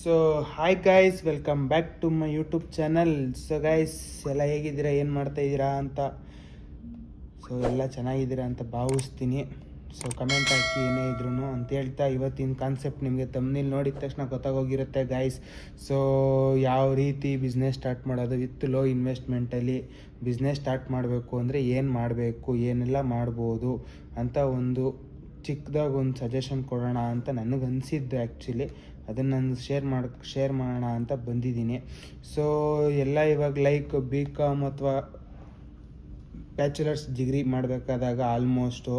So hi guys, welcome back to my YouTube channel. So guys, ಎಲ್ಲ ಹೇಗಿದ್ದೀರಾ, ಏನು ಮಾಡ್ತಾಯಿದ್ದೀರಾ ಅಂತ. ಸೊ ಎಲ್ಲ ಚೆನ್ನಾಗಿದ್ದೀರಾ ಅಂತ ಭಾವಿಸ್ತೀನಿ. ಸೊ ಕಮೆಂಟ್ ಹಾಕಿ ಏನೇ ಇದ್ರೂ ಅಂತ ಹೇಳ್ತಾ, ಇವತ್ತಿನ ಕಾನ್ಸೆಪ್ಟ್ ನಿಮಗೆ ತಮ್ಮನೇಲಿ ನೋಡಿದ ತಕ್ಷಣ ಗೊತ್ತಾಗೋಗಿರುತ್ತೆ ಗಾಯ್ಸ್. ಸೊ ಯಾವ ರೀತಿ ಬಿಸ್ನೆಸ್ ಸ್ಟಾರ್ಟ್ ಮಾಡೋದು ವಿತ್ ಲೋ ಇನ್ವೆಸ್ಟ್ಮೆಂಟಲ್ಲಿ ಬಿಸ್ನೆಸ್ ಸ್ಟಾರ್ಟ್ ಮಾಡಬೇಕು ಅಂದರೆ ಏನು ಮಾಡಬೇಕು, ಏನೆಲ್ಲ ಮಾಡ್ಬೋದು ಅಂತ ಒಂದು ಚಿಕ್ಕದಾಗಿ ಒಂದು ಸಜೆಷನ್ ಕೊಡೋಣ ಅಂತ ನನಗನ್ಸಿದ್ದು. ಆ್ಯಕ್ಚುಲಿ ಅದನ್ನು ನಾನು ಶೇರ್ ಮಾಡೋಣ ಅಂತ ಬಂದಿದ್ದೀನಿ. ಸೊ ಎಲ್ಲ ಇವಾಗ ಲೈಕ್ BCom ಅಥವಾ ಬ್ಯಾಚುಲರ್ಸ್ ಡಿಗ್ರಿ ಮಾಡಬೇಕಾದಾಗ ಆಲ್ಮೋಸ್ಟು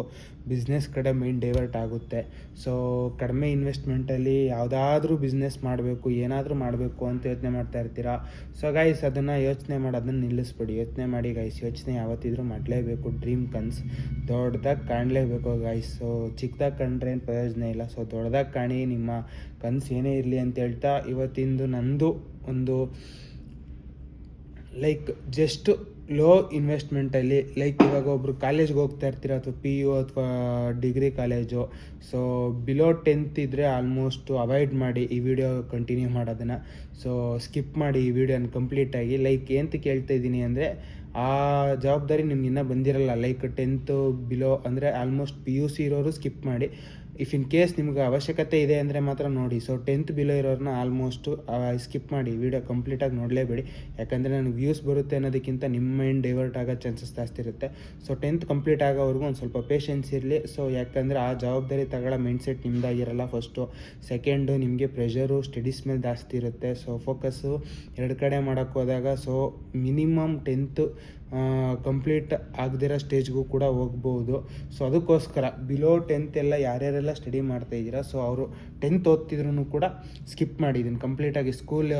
ಬಿಸ್ನೆಸ್ ಕಡೆ ಮೈಂಡ್ ಡೈವರ್ಟ್ ಆಗುತ್ತೆ. ಸೊ ಕಡಿಮೆ ಇನ್ವೆಸ್ಟ್ಮೆಂಟಲ್ಲಿ ಯಾವುದಾದ್ರೂ ಬಿಸ್ನೆಸ್ ಮಾಡಬೇಕು, ಏನಾದರೂ ಮಾಡಬೇಕು ಅಂತ ಯೋಚನೆ ಮಾಡ್ತಾ ಇರ್ತೀರಾ. ಸೊ ಗೈಸ್, ಅದನ್ನು ಯೋಚನೆ ಮಾಡೋದನ್ನು ನಿಲ್ಲಿಸ್ಬಿಡಿ. ಯೋಚನೆ ಮಾಡಿ ಗೈಸ್, ಯೋಚನೆ ಯಾವತ್ತಿದ್ರೂ ಮಾಡಲೇಬೇಕು. ಡ್ರೀಮ್ ಕನ್ಸ್ ದೊಡ್ಡದಾಗಿ ಕಾಣಲೇಬೇಕು ಗೈಸ್. ಸೊ ಚಿಕ್ಕದಾಗಿ ಕಂಡ್ರೆ ಏನು ಪ್ರಯೋಜನ ಇಲ್ಲ. ಸೊ ದೊಡ್ಡದಾಗಿ ಕಾಣಿ, ನಿಮ್ಮ ಕನ್ಸು ಏನೇ ಇರಲಿ ಅಂತ ಹೇಳ್ತಾ, ಇವತ್ತಿಂದು ನಂದು ಒಂದು ಲೈಕ್ ಜಸ್ಟ್ ಲೋ ಇನ್ವೆಸ್ಟ್ಮೆಂಟಲ್ಲಿ, ಲೈಕ್ ಇವಾಗ ಒಬ್ಬರು ಕಾಲೇಜ್ಗೆ ಹೋಗ್ತಾ ಇರ್ತೀರ ಅಥವಾ PU ಅಥವಾ degree college. So below 10th ಇದ್ದರೆ ಆಲ್ಮೋಸ್ಟ್ ಅವಾಯ್ಡ್ ಮಾಡಿ ಈ ವಿಡಿಯೋ ಕಂಟಿನ್ಯೂ ಮಾಡೋದನ್ನು. ಸೊ ಸ್ಕಿಪ್ ಮಾಡಿ ಈ ವಿಡಿಯೋನ ಕಂಪ್ಲೀಟಾಗಿ. ಲೈಕ್ ಏನಂತ ಕೇಳ್ತಾ ಇದ್ದೀನಿ ಅಂದರೆ, ಆ ಜವಾಬ್ದಾರಿ ನಿಮ್ಗೆ ಇನ್ನೂ ಬಂದಿರಲ್ಲ. ಲೈಕ್ 10th ಬಿಲೋ ಅಂದರೆ ಆಲ್ಮೋಸ್ಟ್ PUC ಇರೋರು ಸ್ಕಿಪ್ ಮಾಡಿ. ಇಫ್ ಇನ್ ಕೇಸ್ ನಿಮ್ಗೆ ಅವಶ್ಯಕತೆ ಇದೆ ಅಂದರೆ ಮಾತ್ರ ನೋಡಿ. ಸೊ 10th ಬಿಲೋ ಇರೋರನ್ನ ಆಲ್ಮೋಸ್ಟು ಸ್ಕಿಪ್ ಮಾಡಿ, ವಿಡಿಯೋ ಕಂಪ್ಲೀಟಾಗಿ ನೋಡಲೇಬೇಡಿ. ಯಾಕಂದರೆ ನನಗೆ ವ್ಯೂಸ್ ಬರುತ್ತೆ ಅನ್ನೋದಕ್ಕಿಂತ ನಿಮ್ಮ ಮೈಂಡ್ ಡೈವರ್ಟ್ ಆಗೋ ಚಾನ್ಸಸ್ ಜಾಸ್ತಿ ಇರುತ್ತೆ. ಸೊ 10th ಕಂಪ್ಲೀಟ್ ಆಗೋವರೆಗೂ ಒಂದು ಸ್ವಲ್ಪ ಪೇಷನ್ಸ್ ಇರಲಿ. ಸೊ ಯಾಕಂದರೆ ಆ ಜವಾಬ್ದಾರಿ ತಗೊಳ್ಳೋ ಮೈಂಡ್ಸೆಟ್ ನಿಮ್ಮದಾಗಿರಲ್ಲ ಫಸ್ಟು. ಸೆಕೆಂಡು, ನಿಮಗೆ ಪ್ರೆಷರು ಸ್ಟಡೀಸ್ ಮೇಲೆ ಜಾಸ್ತಿ ಇರುತ್ತೆ. ಸೊ ಫೋಕಸ್ಸು ಎರಡು ಕಡೆ ಮಾಡೋಕ್ಕೆ ಹೋದಾಗ ಸೊ ಮಿನಿಮಮ್ 10th ಕಂಪ್ಲೀಟ್ ಆಗದಿರೋ ಸ್ಟೇಜ್ಗೂ ಕೂಡ ಹೋಗ್ಬೋದು. ಸೊ ಅದಕ್ಕೋಸ್ಕರ ಬಿಲೋ 10th ಎಲ್ಲ ಯಾರ್ಯಾರೆಲ್ಲ ಸ್ಟಡಿ ಮಾಡ್ತಾಯಿದ್ದೀರಾ, ಸೊ ಅವರು 10th ಓದ್ತಿದ್ರು ಕೂಡ ಸ್ಕಿಪ್ ಮಾಡಿದ್ದೀನಿ ಕಂಪ್ಲೀಟಾಗಿ. ಸ್ಕೂಲ್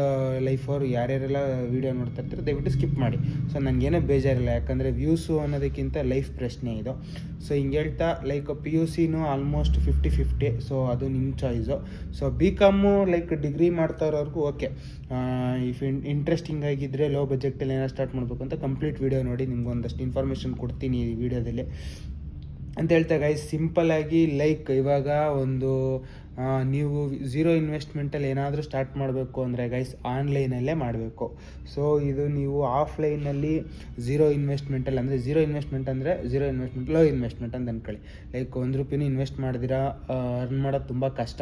ಲೈಫ್ ಅವರು ಯಾರ್ಯಾರೆಲ್ಲ ವೀಡಿಯೋ ನೋಡ್ತಾ ಇರ್ತಾರೆ ದಯವಿಟ್ಟು ಸ್ಕಿಪ್ ಮಾಡಿ. ಸೊ ನನಗೇನೋ ಬೇಜಾರಿಲ್ಲ, ಯಾಕಂದರೆ ವ್ಯೂಸು ಅನ್ನೋದಕ್ಕಿಂತ ಲೈಫ್ ಪ್ರಶ್ನೆ ಇದು. ಸೊ ಹಿಂಗೆ ಹೇಳ್ತಾ, ಲೈಕ್ PUCನೂ ಆಲ್ಮೋಸ್ಟ್ 50-50. ಸೊ ಅದು ನಿಮ್ಮ choice. So BCom like degree ಮಾಡ್ತಾ ಇರೋರ್ಗೂ ಓಕೆ. ಇಫ್ ಇಂಟ್ರೆಸ್ಟಿಂಗ್ ಆಗಿದ್ದರೆ ಲೋ ಬಜೆಟಲ್ಲಿ ಏನಾರು ಸ್ಟಾರ್ಟ್ ಮಾಡಬೇಕು ಅಂತ ಕಂಪ್ಲೀಟ್ ವೀಡಿಯೋ ನೋಡಿ, ನಿಮ್ಗೆ ಒಂದಷ್ಟು ಇನ್ಫಾರ್ಮೇಷನ್ ಕೊಡ್ತೀನಿ ಈ ವಿಡಿಯೋದಲ್ಲಿ ಅಂತ ಹೇಳ್ತಾ ಗೈಸ್. ಸಿಂಪಲ್ಲಾಗಿ ಲೈಕ್ ಇವಾಗ ಒಂದು ನೀವು ಝೀರೋ ಇನ್ವೆಸ್ಟ್ಮೆಂಟಲ್ಲಿ ಏನಾದರೂ ಸ್ಟಾರ್ಟ್ ಮಾಡಬೇಕು ಅಂದರೆ ಗೈಸ್ ಆನ್ಲೈನಲ್ಲೇ ಮಾಡಬೇಕು. ಸೊ ಇದು ನೀವು ಆಫ್ಲೈನಲ್ಲಿ ಝೀರೋ ಇನ್ವೆಸ್ಟ್ಮೆಂಟಲ್ಲಿ ಅಂದರೆ ಝೀರೋ ಇನ್ವೆಸ್ಟ್ಮೆಂಟ್ ಲೋ ಇನ್ವೆಸ್ಟ್ಮೆಂಟ್ ಅಂತ ಅಂದ್ಕೊಳ್ಳಿ. ಲೈಕ್ ₹1 ಇನ್ವೆಸ್ಟ್ ಮಾಡಿದಿರಾ ಅರ್ನ್ ಮಾಡೋದು ತುಂಬ ಕಷ್ಟ.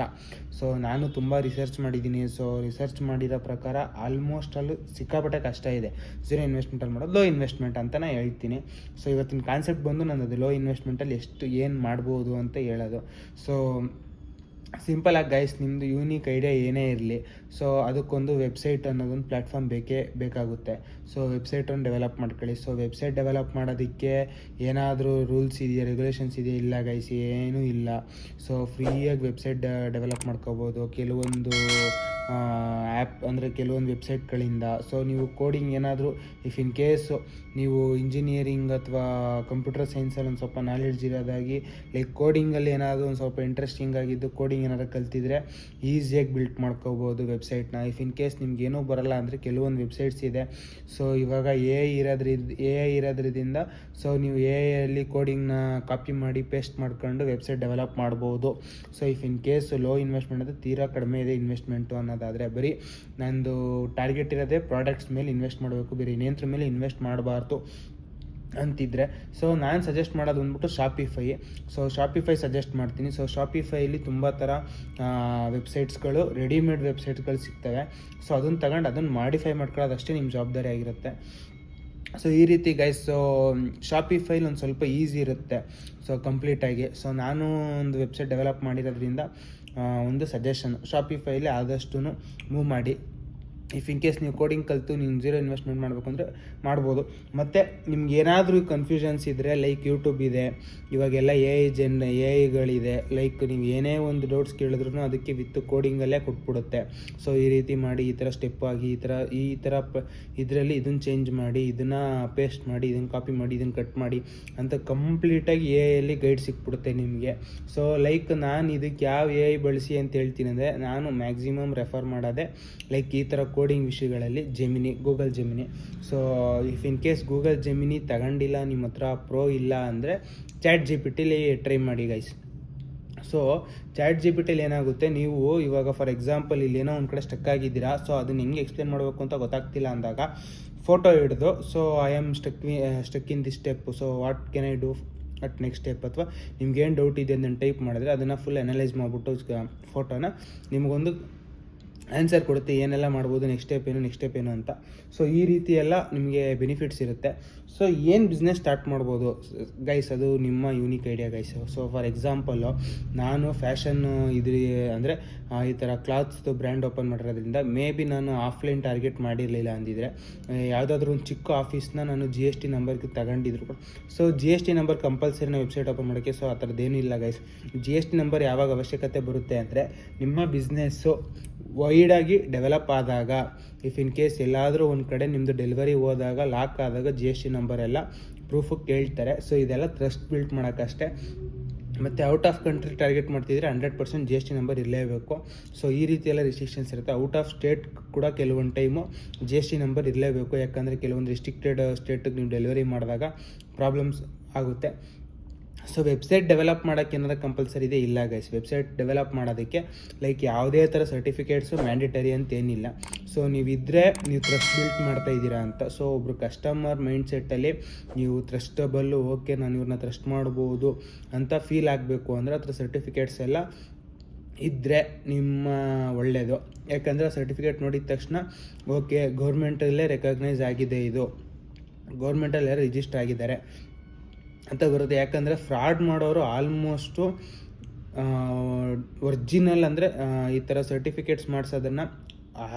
ಸೊ ನಾನು ತುಂಬ ರಿಸರ್ಚ್ ಮಾಡಿದ್ದೀನಿ. ಸೊ ರಿಸರ್ಚ್ ಮಾಡಿರೋ ಪ್ರಕಾರ ಆಲ್ಮೋಸ್ಟ್ ಅಲ್ಲಿ ಸಿಕ್ಕಾಪಟ್ಟೆ ಕಷ್ಟ ಇದೆ ಝೀರೋ ಇನ್ವೆಸ್ಟ್ಮೆಂಟಲ್ಲಿ ಮಾಡೋದು. ಲೋ ಇನ್ವೆಸ್ಟ್ಮೆಂಟ್ ಅಂತ ನಾನು ಹೇಳ್ತೀನಿ. ಸೊ ಇವತ್ತಿನ ಕಾನ್ಸೆಪ್ಟ್ ಬಂದು ನನ್ನದು ಲೋ ಇನ್ವೆಸ್ಟ್ಮೆಂಟಲ್ಲಿ ಏನು ಮಾಡ್ಬೋದು ಅಂತ ಹೇಳೋದು. ಸೊ ಸಿಂಪಲಾಗಿ ಗೈಸ್, ನಿಮ್ಮದು ಯೂನಿಕ್ ಐಡಿಯಾ ಏನೇ ಇರಲಿ, ಸೊ ಅದಕ್ಕೊಂದು ವೆಬ್ಸೈಟ್ ಅನ್ನೋದೊಂದು ಪ್ಲ್ಯಾಟ್ಫಾರ್ಮ್ ಬೇಕಾಗುತ್ತೆ. ಸೊ ವೆಬ್ಸೈಟನ್ನು ಡೆವಲಪ್ ಮಾಡ್ಕೊಳ್ಳಿ. ಸೊ ವೆಬ್ಸೈಟ್ ಡೆವಲಪ್ ಮಾಡೋದಕ್ಕೆ ಏನಾದರೂ ರೂಲ್ಸ್ ಇದೆಯಾ, ರೆಗ್ಯುಲೇಷನ್ಸ್ ಇದೆಯಾ? ಇಲ್ಲ ಗೈಸ್, ಏನೂ ಇಲ್ಲ. ಸೊ ಫ್ರೀಯಾಗಿ ವೆಬ್ಸೈಟ್ ಡೆವಲಪ್ ಮಾಡ್ಕೋಬೋದು ಕೆಲವೊಂದು ಆ್ಯಪ್ ಅಂದರೆ ಕೆಲವೊಂದು ವೆಬ್ಸೈಟ್ಗಳಿಂದ. ಸೊ ನೀವು ಕೋಡಿಂಗ್ ಏನಾದರೂ ಇಫ್ ಇನ್ ಕೇಸು ನೀವು ಇಂಜಿನಿಯರಿಂಗ್ ಅಥವಾ ಕಂಪ್ಯೂಟರ್ ಸೈನ್ಸಲ್ಲಿ ಒಂದು ಸ್ವಲ್ಪ ನಾಲೆಡ್ಜ್ ಇರೋದಾಗಿ, ಲೈಕ್ ಕೋಡಿಂಗಲ್ಲಿ ಏನಾದರೂ ಒಂದು ಸ್ವಲ್ಪ ಇಂಟ್ರೆಸ್ಟಿಂಗ್ ಆಗಿದ್ದು ಕೋಡಿಂಗ್ ಏನಾದರೂ ಕಲ್ತಿದ್ರೆ ಈಸಿಯಾಗಿ ಬಿಲ್ಟ್ ಮಾಡ್ಕೋಬೋದು ವೆಬ್ಸೈಟ್ನ. ಇಫ್ ಇನ್ ಕೇಸ್ ನಿಮ್ಗೆ ಏನೂ ಬರಲ್ಲ ಅಂದರೆ ಕೆಲವೊಂದು ವೆಬ್ಸೈಟ್ಸ್ ಇದೆ. ಸೊ ಇವಾಗ AI ಇರೋದ್ರಿಂದ ಸೊ ನೀವು AI ಕೋಡಿಂಗ್ನ ಕಾಪಿ ಮಾಡಿ ಪೇಸ್ಟ್ ಮಾಡ್ಕೊಂಡು ವೆಬ್ಸೈಟ್ ಡೆವಲಪ್ ಮಾಡ್ಬೋದು. So if in case low investment ಅಂದರೆ ತೀರಾ ಕಡಿಮೆ ಇದೆ ಇನ್ವೆಸ್ಟ್ಮೆಂಟು ಅನ್ನೋದಾದರೆ, ಬರೀ ನಂದು ಟಾರ್ಗೆಟ್ ಇರೋದೇ ಪ್ರಾಡಕ್ಟ್ಸ್ ಮೇಲೆ ಇನ್ವೆಸ್ಟ್ ಮಾಡಬೇಕು, ಬೇರೆ ಇನ್ನೇಂದ್ರ ಮೇಲೆ ಇನ್ವೆಸ್ಟ್ ಮಾಡಬಾರ್ದು ಅಂತಿದ್ರೆ, ಸೊ ನಾನು ಸಜೆಸ್ಟ್ ಮಾಡೋದು ಬಂದ್ಬಿಟ್ಟು ಶಾಪಿಫೈ. ಸೊ ಶಾಪಿಫೈ ಸಜೆಸ್ಟ್ ಮಾಡ್ತೀನಿ. ಸೊ ಶಾಪಿಫೈಲಿ ತುಂಬ ಥರ ವೆಬ್ಸೈಟ್ಸ್ಗಳು, ರೆಡಿಮೇಡ್ ವೆಬ್ಸೈಟ್ಸ್ಗಳು ಸಿಗ್ತವೆ. ಸೊ ಅದನ್ನು ತಗೊಂಡು ಅದನ್ನು ಮಾಡಿಫೈ ಮಾಡ್ಕೊಳ್ಳೋದು ಅಷ್ಟೇ ನಿಮ್ಮ ಜವಾಬ್ದಾರಿ ಆಗಿರುತ್ತೆ. ಸೊ ಈ ರೀತಿ ಗೈಸ್, ಸೊ ಶಾಪಿಫೈಲಿ ಒಂದು ಸ್ವಲ್ಪ ಈಸಿ ಇರುತ್ತೆ ಸೊ ಕಂಪ್ಲೀಟಾಗಿ. ಸೊ ನಾನು ಒಂದು ವೆಬ್ಸೈಟ್ ಡೆವಲಪ್ ಮಾಡಿರೋದ್ರಿಂದ ಒಂದು ಸಜೆಷನ್, ಶಾಪಿಫೈಲಿ ಆದಷ್ಟು ಮೂವ್ ಮಾಡಿ. ಇಫ್ ಇನ್ ಕೇಸ್ ನೀವು ಕೋಡಿಂಗ್ ಕಲಿತು ನೀವು ಝೀರೋ ಇನ್ವೆಸ್ಟ್ಮೆಂಟ್ ಮಾಡಬೇಕು ಅಂದರೆ ಮಾಡ್ಬೋದು. ಮತ್ತು ನಿಮ್ಗೆ ಏನಾದರೂ ಕನ್ಫ್ಯೂಷನ್ಸ್ ಇದ್ದರೆ ಲೈಕ್ ಯೂಟ್ಯೂಬ್ ಇದೆ, ಇವಾಗೆಲ್ಲ AI ಲೈಕ್ ನೀವು ಏನೇ ಒಂದು ಡೌಟ್ಸ್ ಕೇಳಿದ್ರು ಅದಕ್ಕೆ ವಿತ್ ಕೋಡಿಂಗಲ್ಲೇ ಕೊಟ್ಬಿಡುತ್ತೆ. ಸೊ ಈ ರೀತಿ ಮಾಡಿ, ಈ ಥರ ಸ್ಟೆಪ್ ಆಗಿ, ಈ ಥರ ಇದರಲ್ಲಿ ಇದನ್ನು ಚೇಂಜ್ ಮಾಡಿ, ಇದನ್ನು ಪೇಸ್ಟ್ ಮಾಡಿ, ಇದನ್ನು ಕಾಪಿ ಮಾಡಿ, ಇದನ್ನು ಕಟ್ ಮಾಡಿ ಅಂತ ಕಂಪ್ಲೀಟಾಗಿ AI ಗೈಡ್ ಸಿಕ್ಬಿಡುತ್ತೆ ನಿಮಗೆ. ಸೊ ಲೈಕ್ ನಾನು ಇದಕ್ಕೆ ಯಾವ AI ಬಳಸಿ ಅಂತ ಹೇಳ್ತೀನಿ ಅಂದರೆ, ನಾನು ಮ್ಯಾಕ್ಸಿಮಮ್ ರೆಫರ್ ಮಾಡೋದೇ ಲೈಕ್ ಈ ಥರ ಕೋಡಿಂಗ್ ವಿಷಯಗಳಲ್ಲಿ Google Gemini. So if in case Google Gemini ತಗೊಂಡಿಲ್ಲ, ನಿಮ್ಮ ಹತ್ರ ಪ್ರೋ ಇಲ್ಲ ಅಂದರೆ ChatGPTಲಿ ಟ್ರೈ ಮಾಡಿ guys. So chat G P ಟಿಲಿ ಏನಾಗುತ್ತೆ, ನೀವು ಇವಾಗ ಫಾರ್ ಎಕ್ಸಾಂಪಲ್ ಇಲ್ಲಿ ಏನೋ ಒಂದು ಕಡೆ ಸ್ಟಕ್ ಆಗಿದ್ದೀರಾ, ಸೊ ಅದನ್ನ ಹೆಂಗೆ ಎಕ್ಸ್ಪ್ಲೇನ್ ಮಾಡಬೇಕು ಅಂತ ಗೊತ್ತಾಗ್ತಿಲ್ಲ ಅಂದಾಗ ಫೋಟೋ ಹಿಡಿದು, so I am stuck in this step, so what can I do at next step, ಅಥವಾ ನಿಮ್ಗೇನು ಡೌಟ್ ಇದೆ ಅಂತ ಟೈಪ್ ಮಾಡಿದ್ರೆ ಅದನ್ನು ಫುಲ್ ಅನಲೈಸ್ ಮಾಡಿಬಿಟ್ಟು ಫೋಟೋನ ನಿಮಗೊಂದು ಆನ್ಸರ್ ಕೊಡುತ್ತೆ, ಏನೆಲ್ಲ ಮಾಡ್ಬೋದು, ನೆಕ್ಸ್ಟ್ ಸ್ಟೆಪ್ ಏನು ಅಂತ. ಸೊ ಈ ರೀತಿ ಎಲ್ಲ ನಿಮಗೆ ಬೆನಿಫಿಟ್ಸ್ ಇರುತ್ತೆ. ಸೊ ಏನು ಬಿಸ್ನೆಸ್ ಸ್ಟಾರ್ಟ್ ಮಾಡ್ಬೋದು ಗೈಸ್, ಅದು ನಿಮ್ಮ unique idea guys. So for example ನಾನು ಫ್ಯಾಷನ್ ಅಂದರೆ ಈ ಥರ ಕ್ಲಾತ್ಸ್ದು ಬ್ರ್ಯಾಂಡ್ ಓಪನ್ ಮಾಡಿರೋದ್ರಿಂದ ಮೇ ಬಿ ನಾನು ಆಫ್ಲೈನ್ ಟಾರ್ಗೆಟ್ ಮಾಡಿರಲಿಲ್ಲ ಅಂದಿದ್ರೆ ಯಾವುದಾದ್ರೂ ಒಂದು ಚಿಕ್ಕ ಆಫೀಸ್ನ ನಾನು ಜಿ ಎಸ್ ಟಿ ನಂಬರ್ಗೆ ತಗೊಂಡಿದ್ರು ಕೂಡ. So G S T number compulsory ನಾವು ವೆಬ್ಸೈಟ್ ಓಪನ್ ಮಾಡೋಕ್ಕೆ. ಸೊ ಆ ಥರದ್ದೇನೂ ಇಲ್ಲ guys. G S T number ಯಾವಾಗ ಅವಶ್ಯಕತೆ ಬರುತ್ತೆ ಅಂದರೆ ನಿಮ್ಮ ಬಿಸ್ನೆಸ್ಸು ವೈಡಾಗಿ ಡೆವಲಪ್ ಆದಾಗ, ಇಫ್ ಇನ್ ಕೇಸ್ ಎಲ್ಲಾದರೂ ಒಂದು ಕಡೆ ನಿಮ್ಮದು ಡೆಲಿವರಿ ಹೋದಾಗ ಲಾಕ್ ಆದಾಗ ಜಿ ಎಸ್ ಟಿ ನಂಬರ್ ಎಲ್ಲ ಪ್ರೂಫಿಗೆ ಕೇಳ್ತಾರೆ. ಸೊ ಇದೆಲ್ಲ ಟ್ರಸ್ಟ್ ಬಿಲ್ಟ್ ಮಾಡೋಕ್ಕಷ್ಟೇ. ಮತ್ತು ಔಟ್ ಆಫ್ ಕಂಟ್ರಿ ಟಾರ್ಗೆಟ್ ಮಾಡ್ತಿದ್ರೆ 100% ಜಿ ಎಸ್ ಟಿ ನಂಬರ್ ಇರಲೇಬೇಕು. ಸೊ ಈ ರೀತಿ ಎಲ್ಲ ರಿಸ್ಟ್ರಿಕ್ಷನ್ಸ್ ಇರುತ್ತೆ. ಔಟ್ ಆಫ್ ಸ್ಟೇಟ್ ಕೂಡ ಕೆಲವೊಂದು time G S T number ಇರಲೇಬೇಕು, ಯಾಕಂದರೆ ಕೆಲವೊಂದು ರಿಸ್ಟ್ರಿಕ್ಟೆಡ್ ಸ್ಟೇಟಿಗೆ ನೀವು ಡೆಲಿವರಿ ಮಾಡಿದಾಗ ಪ್ರಾಬ್ಲಮ್ಸ್ ಆಗುತ್ತೆ. ಸೊ ವೆಬ್ಸೈಟ್ ಡೆವಲಪ್ ಮಾಡೋಕ್ಕೆ ಏನಾದ್ರು ಕಂಪಲ್ಸರಿ ಇದೆ? ಇಲ್ಲ ಗೈಸ್. ವೆಬ್ಸೈಟ್ ಡೆವಲಪ್ ಮಾಡೋದಕ್ಕೆ ಲೈಕ್ ಯಾವುದೇ ಥರ ಸರ್ಟಿಫಿಕೇಟ್ಸು ಮ್ಯಾಂಡೇಟರಿ ಅಂತ ಏನಿಲ್ಲ. ಸೊ ನೀವಿದ್ದರೆ ನೀವು ಟ್ರಸ್ಟ್ ಬಿಲ್ಟ್ ಮಾಡ್ತಾ ಇದ್ದೀರಾ ಅಂತ. ಸೊ ಒಬ್ಬರು ಕಸ್ಟಮರ್ ಮೈಂಡ್ಸೆಟ್ಟಲ್ಲಿ ನೀವು ಟ್ರಸ್ಟಬಲ್ಲು, ಓಕೆ ನಾನು ಇವ್ರನ್ನ ಟ್ರಸ್ಟ್ ಮಾಡ್ಬೋದು ಅಂತ ಫೀಲ್ ಆಗಬೇಕು ಅಂದರೆ ಆ ಥರ ಸರ್ಟಿಫಿಕೇಟ್ಸ್ ಎಲ್ಲ ಇದ್ದರೆ ನಿಮ್ಮ ಒಳ್ಳೆಯದು. ಯಾಕಂದರೆ ಸರ್ಟಿಫಿಕೇಟ್ ನೋಡಿದ ತಕ್ಷಣ ಓಕೆ ಗೌರ್ಮೆಂಟಲ್ಲೇ ರೆಕಗ್ನೈಸ್ ಆಗಿದೆ, ಇದು ಗೌರ್ಮೆಂಟಲ್ಲೇ ರಿಜಿಸ್ಟರ್ ಆಗಿದ್ದಾರೆ ಅಂತ ಬರುತ್ತೆ. ಯಾಕಂದರೆ ಫ್ರಾಡ್ ಮಾಡೋರು ಆಲ್ಮೋಸ್ಟು ಒರಿಜಿನಲ್ ಅಂದರೆ ಈ ಥರ ಸರ್ಟಿಫಿಕೇಟ್ಸ್ ಮಾಡಿಸೋದನ್ನು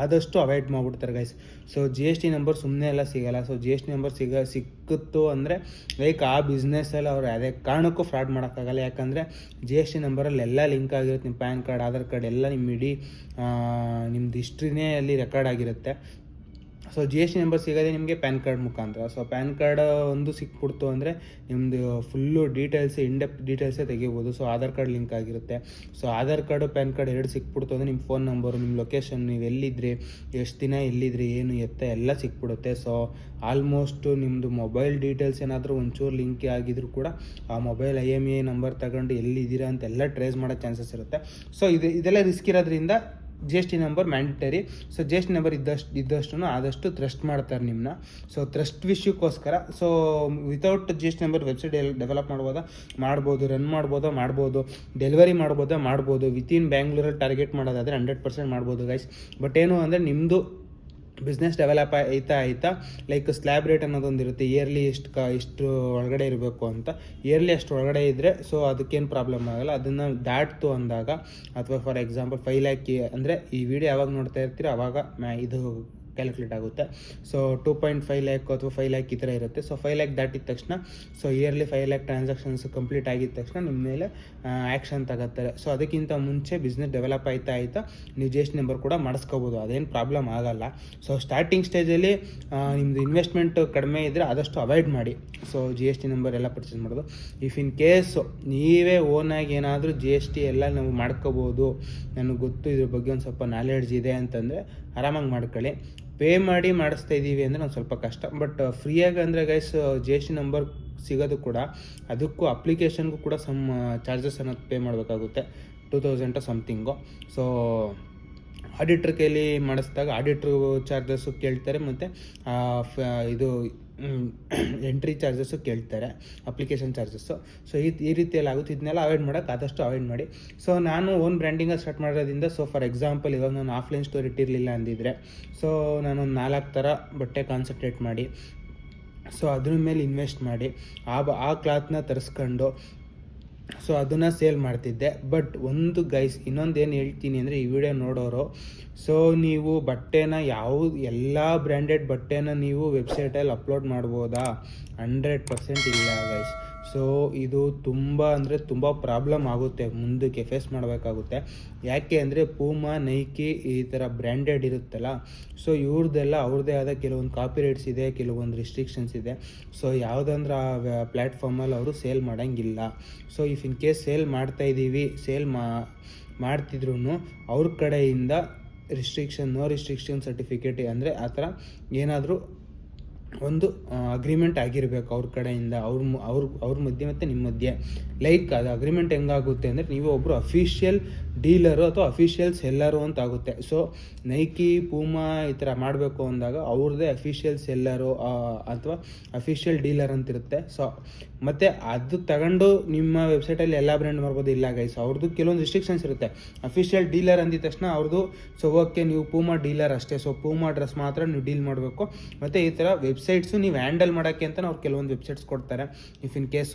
ಆದಷ್ಟು ಅವಾಯ್ಡ್ ಮಾಡಿಬಿಡ್ತಾರೆ guys. So G S T number ಸುಮ್ಮನೆ ಎಲ್ಲ ಸಿಗೋಲ್ಲ. So G S T number ಸಿಕ್ಕಿತ್ತು ಅಂದರೆ ಲೈಕ್ ಆ ಬಿಸ್ನೆಸ್ಸಲ್ಲಿ ಅವ್ರು ಯಾವುದೇ ಕಾರಣಕ್ಕೂ ಫ್ರಾಡ್ ಮಾಡೋಕ್ಕಾಗಲ್ಲ. ಯಾಕಂದರೆ ಜಿ ಎಸ್ ಟಿ ನಂಬರಲ್ಲಿ ಎಲ್ಲ ಲಿಂಕ್ ಆಗಿರುತ್ತೆ. ನಿಮ್ಮ ಪ್ಯಾನ್ ಕಾರ್ಡ್, ಆಧಾರ್ ಕಾರ್ಡ್ ಎಲ್ಲ ನಿಮ್ಮ ಇಡೀ ನಿಮ್ಮದು ಹಿಸ್ಟ್ರಿನೇ ಅಲ್ಲಿ ರೆಕಾರ್ಡ್ ಆಗಿರುತ್ತೆ. So G S T number ಸಿಗೋದೇ ನಿಮಗೆ ಪ್ಯಾನ್ ಕಾರ್ಡ್ ಮುಖಾಂತರ. ಸೊ ಪ್ಯಾನ್ ಕಾರ್ಡ್ ಒಂದು ಸಿಕ್ಬಿಡ್ತು ಅಂದರೆ ನಿಮ್ಮದು ಫುಲ್ಲು ಇನ್ಡೆಪ್ತ್ ಡೀಟೇಲ್ಸೇ ತೆಗಿಬೋದು. ಸೊ ಆಧಾರ್ ಕಾರ್ಡ್ ಲಿಂಕ್ ಆಗಿರುತ್ತೆ. So Aadhaar card PAN card ಎರಡು ಸಿಕ್ಬಿಡ್ತು ಅಂದರೆ ನಿಮ್ಮ ಫೋನ್ ನಂಬರು, ನಿಮ್ಮ ಲೊಕೇಶನ್, ನೀವು ಎಲ್ಲಿದ್ರಿ, ಎಷ್ಟು ದಿನ ಎಲ್ಲಿದ್ರಿ, ಏನು ಎತ್ತ ಎಲ್ಲ ಸಿಕ್ಬಿಡುತ್ತೆ. ಸೊ ಆಲ್ಮೋಸ್ಟು ನಿಮ್ಮದು ಮೊಬೈಲ್ ಡೀಟೇಲ್ಸ್ ಏನಾದರೂ ಒಂಚೂರು ಲಿಂಕ್ ಆಗಿದ್ರು ಕೂಡ ಆ ಮೊಬೈಲ್ IMEI ನಂಬರ್ ತಗೊಂಡು ಎಲ್ಲಿದ್ದೀರಾ ಅಂತೆಲ್ಲ ಟ್ರೇಸ್ ಮಾಡೋ ಚಾನ್ಸಸ್ ಇರುತ್ತೆ. ಸೊ ಇದೆಲ್ಲ ರಿಸ್ಕ್ ಇರೋದ್ರಿಂದ G S T number mandatory. So G S T number ಇದ್ದಷ್ಟು ಆದಷ್ಟು ಟ್ರಸ್ಟ್ ಮಾಡ್ತಾರೆ ನಿಮ್ಮನ್ನ. ಸೊ ಟ್ರಸ್ಟ್ ವಿಷಯಕ್ಕೋಸ್ಕರ. So without G S T number website develop ಮಾಡ್ಬೋದು, ರನ್ ಮಾಡ್ಬೋದು, ಡೆಲಿವರಿ ಮಾಡ್ಬೋದು. ವಿತಿನ್ ಬ್ಯಾಂಗ್ಳೂರಲ್ಲಿ ಟಾರ್ಗೆಟ್ ಮಾಡೋದಾದರೆ 100% ಮಾಡ್ಬೋದು ಗೈಸ್. ಬಟ್ ಏನು ಅಂದರೆ ನಿಮ್ಮದು ಬಿಸ್ನೆಸ್ ಡೆವಲಪ್ ಆಯ್ತಾ ಲೈಕ್ ಸ್ಲ್ಯಾಬ್ ರೇಟ್ ಅನ್ನೋದೊಂದು ಇರುತ್ತೆ. ಇಯರ್ಲಿ ಇಷ್ಟು ಒಳಗಡೆ ಇರಬೇಕು ಅಂತ. ಇಯರ್ಲಿ ಅಷ್ಟು ಒಳಗಡೆ ಇದ್ದರೆ ಸೊ ಅದಕ್ಕೇನು ಪ್ರಾಬ್ಲಮ್ ಆಗಲ್ಲ. ಅದನ್ನು ದಾಟ್ತು ಅಂದಾಗ, ಅಥವಾ ಫಾರ್ ಎಕ್ಸಾಂಪಲ್ 5 ಲ್ಯಾಕ್ ಅಂದರೆ ಈ ವಿಡಿಯೋ ಯಾವಾಗ ನೋಡ್ತಾ ಇರ್ತೀರೋ ಆವಾಗ ಇದು ಕ್ಯಾಲ್ಕುಲೇಟ್ ಆಗುತ್ತೆ. ಸೊ 2.5 ಲ್ಯಾಕ್ ಅಥವಾ 5 ಲ್ಯಾಕ್ ಈ ಥರ ಇರುತ್ತೆ. ಸೊ 5 ಲ್ಯಾಕ್ ದಾಟಿದ ತಕ್ಷಣ, so yearly 5 lac transactions complete ಆಗಿದ ತಕ್ಷಣ ನಿಮ್ಮ ಮೇಲೆ ಆ್ಯಕ್ಷನ್ ತಗೋತಾರೆ. ಸೊ ಅದಕ್ಕಿಂತ ಮುಂಚೆ ಬಿಸ್ನೆಸ್ ಡೆವಲಪ್ ಆಯ್ತಾ ನೀವು ಜಿ ಎಸ್ ಟಿ ನಂಬರ್ ಕೂಡ ಮಾಡಿಸ್ಕೋಬೋದು, ಅದೇನು ಪ್ರಾಬ್ಲಮ್ ಆಗಲ್ಲ. ಸೊ ಸ್ಟಾರ್ಟಿಂಗ್ ಸ್ಟೇಜಲ್ಲಿ ನಿಮ್ಮದು ಇನ್ವೆಸ್ಟ್ಮೆಂಟ್ ಕಡಿಮೆ ಇದ್ದರೆ ಆದಷ್ಟು ಅವಾಯ್ಡ್ ಮಾಡಿ. So G S T number ಎಲ್ಲ ಪರ್ಚೇಸ್ ಮಾಡೋದು. ಇಫ್ ಇನ್ ಕೇಸು ನೀವೇ ಓನಾಗಿ ಏನಾದರೂ ಜಿ ಎಸ್ ಟಿ ಎಲ್ಲ ನಾವು ಮಾಡ್ಕೋಬೋದು, ನನಗೆ ಗೊತ್ತು ಇದ್ರ ಬಗ್ಗೆ ಒಂದು ಸ್ವಲ್ಪ ನಾಲೆಡ್ಜ್ ಇದೆ ಅಂತಂದರೆ ಆರಾಮಾಗಿ ಮಾಡ್ಕೊಳ್ಳಿ. ಪೇ ಮಾಡಿ ಮಾಡಿಸ್ತಾ ಇದ್ದೀವಿ ಅಂದರೆ ಒಂದು ಸ್ವಲ್ಪ ಕಷ್ಟ. ಬಟ್ ಫ್ರೀಯಾಗಿ ಅಂದರೆ guys G S T number ಸಿಗೋದು ಕೂಡ ಅದಕ್ಕೂ ಅಪ್ಲಿಕೇಶನ್ಗೂ ಕೂಡ ಸಮ್ ಚಾರ್ಜಸ್ ಅನ್ನೋದು ಪೇ ಮಾಡಬೇಕಾಗುತ್ತೆ, 2000 ಸಮಥಿಂಗು. ಸೊ ಆಡಿಟ್ರ್ ಕೈಲಿ ಮಾಡಿಸಿದಾಗ ಆಡಿಟ್ರು ಚಾರ್ಜಸ್ಸು ಕೇಳ್ತಾರೆ, ಮತ್ತು ಇದು ಎಂಟ್ರಿ ಚಾರ್ಜಸ್ಸು ಕೇಳ್ತಾರೆ, ಅಪ್ಲಿಕೇಶನ್ ಚಾರ್ಜಸ್ಸು. ಸೊ ಈ ರೀತಿಯಲ್ಲಿ ಆಗುತ್ತೆ. ಇದನ್ನೆಲ್ಲ ಅವಾಯ್ಡ್ ಮಾಡೋಕ್ಕೆ ಆದಷ್ಟು ಅವಾಯ್ಡ್ ಮಾಡಿ. ಸೊ ನಾನು ಓನ್ ಬ್ರ್ಯಾಂಡಿಂಗಲ್ಲಿ ಸ್ಟಾರ್ಟ್ ಮಾಡೋದ್ರಿಂದ, ಸೊ ಫಾರ್ ಎಕ್ಸಾಂಪಲ್ ಇವಾಗ ನಾನು ಆಫ್ಲೈನ್ ಸ್ಟೋರ್ ಇಟ್ಟಿರಲಿಲ್ಲ ಅಂದಿದ್ರೆ, ಸೊ ನಾನೊಂದು 4 ಥರ ಬಟ್ಟೆ ಕಾನ್ಸಂಟ್ರೇಟ್ ಮಾಡಿ, ಸೊ ಅದ್ರ ಮೇಲೆ ಇನ್ವೆಸ್ಟ್ ಮಾಡಿ ಆ ಕ್ಲಾತ್ನ ತರಿಸ್ಕೊಂಡು ಸೊ ಅದನ್ನು ಸೇಲ್ ಮಾಡ್ತಿದ್ದೆ. ಬಟ್ ಒಂದು ಗೈಸ್ ಇನ್ನೊಂದೇನು ಹೇಳ್ತೀನಿ ಅಂದರೆ, ಈ ವಿಡಿಯೋ ನೋಡೋರು, ಸೊ ನೀವು ಬಟ್ಟೆನ ಎಲ್ಲ ಬ್ರ್ಯಾಂಡೆಡ್ ಬಟ್ಟೆನ ನೀವು ವೆಬ್ಸೈಟಲ್ಲಿ ಅಪ್ಲೋಡ್ ಮಾಡ್ಬೋದಾ? 100% ಇಲ್ಲ ಗೈಸ್. ಸೊ ಇದು ತುಂಬ ಪ್ರಾಬ್ಲಮ್ ಆಗುತ್ತೆ, ಮುಂದಕ್ಕೆ ಫೇಸ್ ಮಾಡಬೇಕಾಗುತ್ತೆ. ಯಾಕೆ ಅಂದರೆ ಪೂಮಾ, ನೈಕಿ ಈ ಥರ ಬ್ರ್ಯಾಂಡೆಡ್ ಇರುತ್ತಲ್ಲ, ಸೊ ಇವ್ರದ್ದೆಲ್ಲ ಅವ್ರದ್ದೇ ಆದ ಕೆಲವೊಂದು ಕಾಪಿರೈಟ್ಸ್ ಇದೆ, ಕೆಲವೊಂದು ರಿಸ್ಟ್ರಿಕ್ಷನ್ಸ್ ಇದೆ. ಸೊ ಯಾವುದಂದ್ರೆ ಆ ಪ್ಲ್ಯಾಟ್ಫಾರ್ಮಲ್ಲಿ ಅವರು ಸೇಲ್ ಮಾಡೋಂಗಿಲ್ಲ. So if in case sale ಮಾಡ್ತಾಯಿದ್ದೀವಿ, ಮಾಡ್ತಿದ್ರು ಅವ್ರ ಕಡೆಯಿಂದ ನೋ ರಿಸ್ಟ್ರಿಕ್ಷನ್ ಸರ್ಟಿಫಿಕೇಟ್ ಅಂದರೆ ಆ ಥರ ಏನಾದರೂ ಒಂದು ಅಗ್ರಿಮೆಂಟ್ ಆಗಿರಬೇಕು ಅವ್ರ ಕಡೆಯಿಂದ, ಅವ್ರ ಮಧ್ಯೆ ಮತ್ತು ನಿಮ್ಮ ಮಧ್ಯೆ. ಲೈಕ್ ಅದು ಅಗ್ರಿಮೆಂಟ್ ಹೆಂಗಾಗುತ್ತೆ ಅಂದರೆ, ನೀವು ಒಬ್ಬರು ಅಫಿಷಿಯಲ್ ಡೀಲರು ಅಥವಾ ಅಫಿಷಿಯಲ್ ಸೆಲ್ಲರು ಅಂತ ಆಗುತ್ತೆ. ಸೊ ನೈಕಿ, ಪೂಮಾ ಈ ಥರ ಮಾಡಬೇಕು ಅಂದಾಗ ಅವ್ರದ್ದೇ ಅಫಿಷಿಯಲ್ ಸೆಲ್ಲರು ಅಥವಾ ಅಫಿಷಿಯಲ್ ಡೀಲರ್ ಅಂತಿರುತ್ತೆ. ಸೊ ಮತ್ತು ಅದು ತಗೊಂಡು ನಿಮ್ಮ ವೆಬ್ಸೈಟಲ್ಲಿ ಎಲ್ಲ ಬ್ರ್ಯಾಂಡ್ ಮಾಡ್ಬೋದು. ಇಲ್ಲ ಗೈಸ್, ಅವ್ರದ್ದು ಕೆಲವೊಂದು ರಿಸ್ಟ್ರಿಕ್ಷನ್ಸ್ ಇರುತ್ತೆ. ಅಫಿಷಿಯಲ್ ಡೀಲರ್ ಅಂದಿದ ತಕ್ಷಣ ಅವ್ರದ್ದು ಸೊ ಓಕೆ, ನೀವು ಪೂಮಾ ಡೀಲರ್ ಅಷ್ಟೇ, ಸೊ ಪೂಮಾ ಡ್ರೆಸ್ ಮಾತ್ರ ನೀವು ಡೀಲ್ ಮಾಡಬೇಕು. ಮತ್ತು ಈ ಥರ ವೆಬ್ಸೈಟ್ಸು ನೀವು ಹ್ಯಾಂಡಲ್ ಮಾಡೋಕ್ಕೆ ಅಂತ ಅವ್ರು ಕೆಲವೊಂದು ವೆಬ್ಸೈಟ್ಸ್ ಕೊಡ್ತಾರೆ. ಇಫ್ ಇನ್ ಕೇಸ್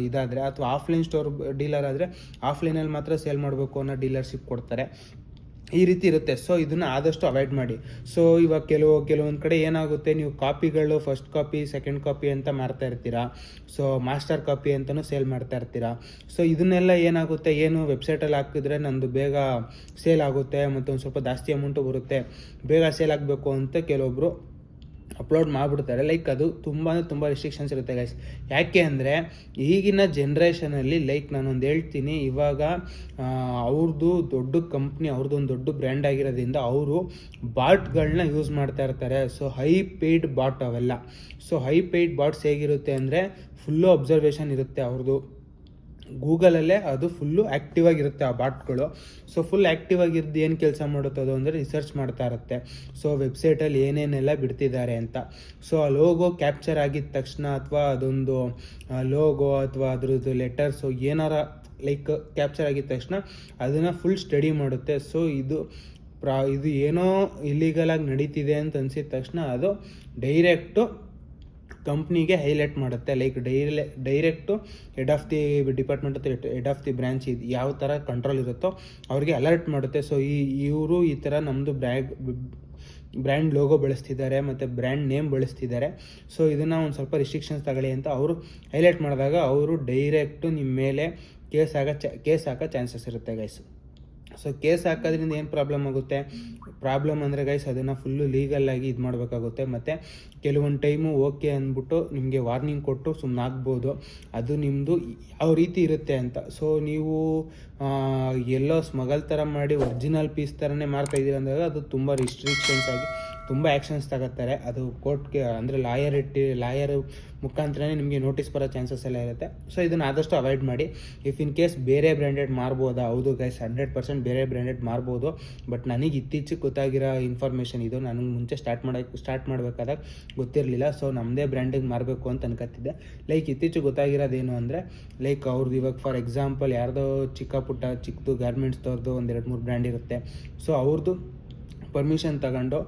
ಇದಾದರೆ, ಅಥವಾ ಆಫ್ಲೈನ್ ಸ್ಟೋರ್ ಡೀಲರ್ ಆದರೆ ಆಫ್ಲೈನಲ್ಲಿ ಮಾತ್ರ ಸೇಲ್ ಮಾಡಬೇಕು ಅನ್ನೋ ಡೀಲರ್ಶಿಪ್ ಕೊಡ್ತಾರೆ. ಈ ರೀತಿ ಇರುತ್ತೆ. ಸೊ ಇದನ್ನು ಆದಷ್ಟು ಅವಾಯ್ಡ್ ಮಾಡಿ. ಸೊ ಇವಾಗ ಕೆಲವೊಂದು ಕಡೆ ಏನಾಗುತ್ತೆ, ನೀವು ಕಾಪಿಗಳು ಫಸ್ಟ್ ಕಾಪಿ, ಸೆಕೆಂಡ್ ಕಾಪಿ ಅಂತ ಮಾರ್ತಾ ಇರ್ತೀರಾ. ಸೊ ಮಾಸ್ಟರ್ ಕಾಪಿ ಅಂತಲೂ ಸೇಲ್ ಮಾಡ್ತಾ ಇರ್ತೀರಾ. ಸೊ ಇದನ್ನೆಲ್ಲ ಏನಾಗುತ್ತೆ, ಏನು ವೆಬ್ಸೈಟಲ್ಲಿ ಹಾಕಿದ್ರೆ ನಂದು ಬೇಗ ಸೇಲ್ ಆಗುತ್ತೆ ಮತ್ತು ಒಂದು ಸ್ವಲ್ಪ ಜಾಸ್ತಿ ಅಮೌಂಟು ಬರುತ್ತೆ, ಬೇಗ ಸೇಲ್ ಆಗಬೇಕು ಅಂತ ಕೆಲವೊಬ್ಬರು ಅಪ್ಲೋಡ್ ಮಾಡಿಬಿಡ್ತಾರೆ. ಲೈಕ್ ಅದು ತುಂಬ ರಿಸ್ಟ್ರಿಕ್ಷನ್ಸ್ ಇರುತ್ತೆ ಗೈಸ್. ಯಾಕೆ ಅಂದರೆ ಈಗಿನ ಜನ್ರೇಷನಲ್ಲಿ ಲೈಕ್ ನಾನೊಂದು ಹೇಳ್ತೀನಿ, ಇವಾಗ ಅವ್ರದ್ದು ದೊಡ್ಡ ಕಂಪ್ನಿ, ಅವ್ರದ್ದು ಒಂದು ದೊಡ್ಡ ಬ್ರ್ಯಾಂಡ್ ಆಗಿರೋದ್ರಿಂದ ಅವರು ಬಾಟ್ಗಳನ್ನ ಯೂಸ್ ಮಾಡ್ತಾ ಇರ್ತಾರೆ. ಸೊ ಹೈ ಪೇಯ್ಡ್ ಬಾಟ್ ಅವೆಲ್ಲ. ಸೊ ಹೈ ಪೇಯ್ಡ್ ಬಾಟ್ಸ್ ಹೇಗಿರುತ್ತೆ ಅಂದರೆ, ಫುಲ್ಲು ಅಬ್ಸರ್ವೇಷನ್ ಇರುತ್ತೆ ಅವ್ರದ್ದು. ಗೂಗಲಲ್ಲೇ ಅದು ಫುಲ್ಲು ಆ್ಯಕ್ಟಿವ್ ಆಗಿರುತ್ತೆ ಆ ಬಾಟ್ಗಳು. ಸೊ ಫುಲ್ ಆ್ಯಕ್ಟಿವ್ ಆಗಿದ್ದು ಏನು ಕೆಲಸ ಮಾಡುತ್ತದು ಅಂದರೆ, ರಿಸರ್ಚ್ ಮಾಡ್ತಾ ಇರುತ್ತೆ. ಸೊ ವೆಬ್ಸೈಟಲ್ಲಿ ಏನೇನೆಲ್ಲ ಬಿಡ್ತಿದ್ದಾರೆ ಅಂತ. ಸೊ ಆ ಲೋಗೋ ಕ್ಯಾಪ್ಚರ್ ಆಗಿದ ತಕ್ಷಣ, ಅಥವಾ ಅದೊಂದು ಲೋಗೋ ಅಥವಾ ಅದ್ರದ್ದು ಲೆಟರ್ಸು ಏನಾರ ಲೈಕ್ ಕ್ಯಾಪ್ಚರ್ ಆಗಿದ ತಕ್ಷಣ ಅದನ್ನು ಫುಲ್ ಸ್ಟಡಿ ಮಾಡುತ್ತೆ. ಸೊ ಇದು ಏನೋ ಇಲ್ಲಿಗಲಾಗಿ ನಡೀತಿದೆ ಅಂತ ಅನಿಸಿದ ತಕ್ಷಣ ಅದು ಡೈರೆಕ್ಟು ಕಂಪ್ನಿಗೆ ಹೈಲೈಟ್ ಮಾಡುತ್ತೆ. Like direct head of the department ಅಥವಾ ಹೆಡ್ ಆಫ್ ದಿ ಬ್ರ್ಯಾಂಚ್ ಇದು ಯಾವ ಥರ ಕಂಟ್ರೋಲ್ ಇರುತ್ತೋ ಅವ್ರಿಗೆ ಅಲರ್ಟ್ ಮಾಡುತ್ತೆ. ಸೊ ಇವರು ಈ ಥರ ನಮ್ಮದು ಬ್ರ್ಯಾಂಡ್ ಲೋಗೋ ಬಳಸ್ತಿದ್ದಾರೆ ಮತ್ತು ಬ್ರ್ಯಾಂಡ್ ನೇಮ್ ಬಳಸ್ತಿದ್ದಾರೆ. ಸೊ ಇದನ್ನು ಒಂದು ಸ್ವಲ್ಪ ರಿಸ್ಟ್ರಿಕ್ಷನ್ಸ್ ತಗೊಳ್ಳಿ ಅಂತ ಅವರು ಹೈಲೈಟ್ ಮಾಡಿದಾಗ ಅವರು ಡೈರೆಕ್ಟು ನಿಮ್ಮ ಮೇಲೆ ಕೇಸ್ ಹಾಕೋ ಚಾನ್ಸಸ್ ಇರುತ್ತೆ ಗೈಸ್. ಸೊ ಕೇಸ್ ಹಾಕೋದ್ರಿಂದ ಏನು ಪ್ರಾಬ್ಲಮ್ ಅಂದರೆ ಗೈಸ್, ಅದನ್ನು ಫುಲ್ಲು ಲೀಗಲ್ಲಾಗಿ ಇದು ಮಾಡಬೇಕಾಗುತ್ತೆ. ಮತ್ತು ಕೆಲವೊಂದು ಟೈಮು ಓಕೆ ಅಂದ್ಬಿಟ್ಟು ನಿಮಗೆ ವಾರ್ನಿಂಗ್ ಕೊಟ್ಟು ಸುಮ್ಮನೆ ಆಗ್ಬೋದು. ಅದು ನಿಮ್ಮದು ಯಾವ ರೀತಿ ಇರುತ್ತೆ ಅಂತ. ಸೊ ನೀವು ಎಲ್ಲೋ ಸ್ಮಗಲ್ ಥರ ಮಾಡಿ ಒರಿಜಿನಲ್ ಪೀಸ್ ಥರನೇ ಮಾಡ್ತಾಯಿದ್ದೀರ ಅಂದಾಗ ಅದು ತುಂಬ ರಿಸ್ಟ್ರಿಕ್ಷನ್ಸ್ ಆಗಿ ತುಂಬ ಆ್ಯಕ್ಷನ್ಸ್ ತಗೋತಾರೆ. ಅದು ಕೋರ್ಟ್ಗೆ ಅಂದರೆ ಲಾಯರ್ ಮುಖಾಂತರನೇ ನಿಮಗೆ ನೋಟಿಸ್ ಬರೋ ಚಾನ್ಸಸ್ ಎಲ್ಲ ಇರುತ್ತೆ. ಸೊ ಇದನ್ನು ಆದಷ್ಟು ಅವಾಯ್ಡ್ ಮಾಡಿ. ಇಫ್ ಇನ್ ಕೇಸ್ ಬೇರೆ ಬ್ರ್ಯಾಂಡೆಡ್ ಮಾರ್ಬೋದಾ? ಹೌದು ಗೈಸ್, 100% ಬೇರೆ ಬ್ರ್ಯಾಂಡೆಡ್ ಮಾರ್ಬೋದು. ಬಟ್ ನನಗೆ ಇತ್ತೀಚೆಗೆ ಗೊತ್ತಾಗಿರೋ ಇನ್ಫಾರ್ಮೇಷನ್ ಇದು. ನನಗೆ ಮುಂಚೆ ಸ್ಟಾರ್ಟ್ ಮಾಡಬೇಕಾದಾಗ ಗೊತ್ತಿರಲಿಲ್ಲ. ಸೊ ನಮ್ಮದೇ ಬ್ರ್ಯಾಂಡಿಗೆ ಮಾರಬೇಕು ಅಂತ ಅನ್ಕೋತಿದ್ದೆ. ಲೈಕ್ ಇತ್ತೀಚೆಗೆ ಗೊತ್ತಾಗಿರೋದೇನು ಅಂದರೆ, ಲೈಕ್ ಅವ್ರದ್ದು ಇವಾಗ ಫಾರ್ ಎಕ್ಸಾಂಪಲ್ ಯಾರ್ದೋ ಚಿಕ್ಕದು ಗಾರ್ಮೆಂಟ್ಸ್ದವ್ರದ್ದು 1-2-3 ಬ್ರ್ಯಾಂಡ್ ಇರುತ್ತೆ. ಸೊ ಅವ್ರದ್ದು ಪರ್ಮಿಷನ್ ತಗೊಂಡು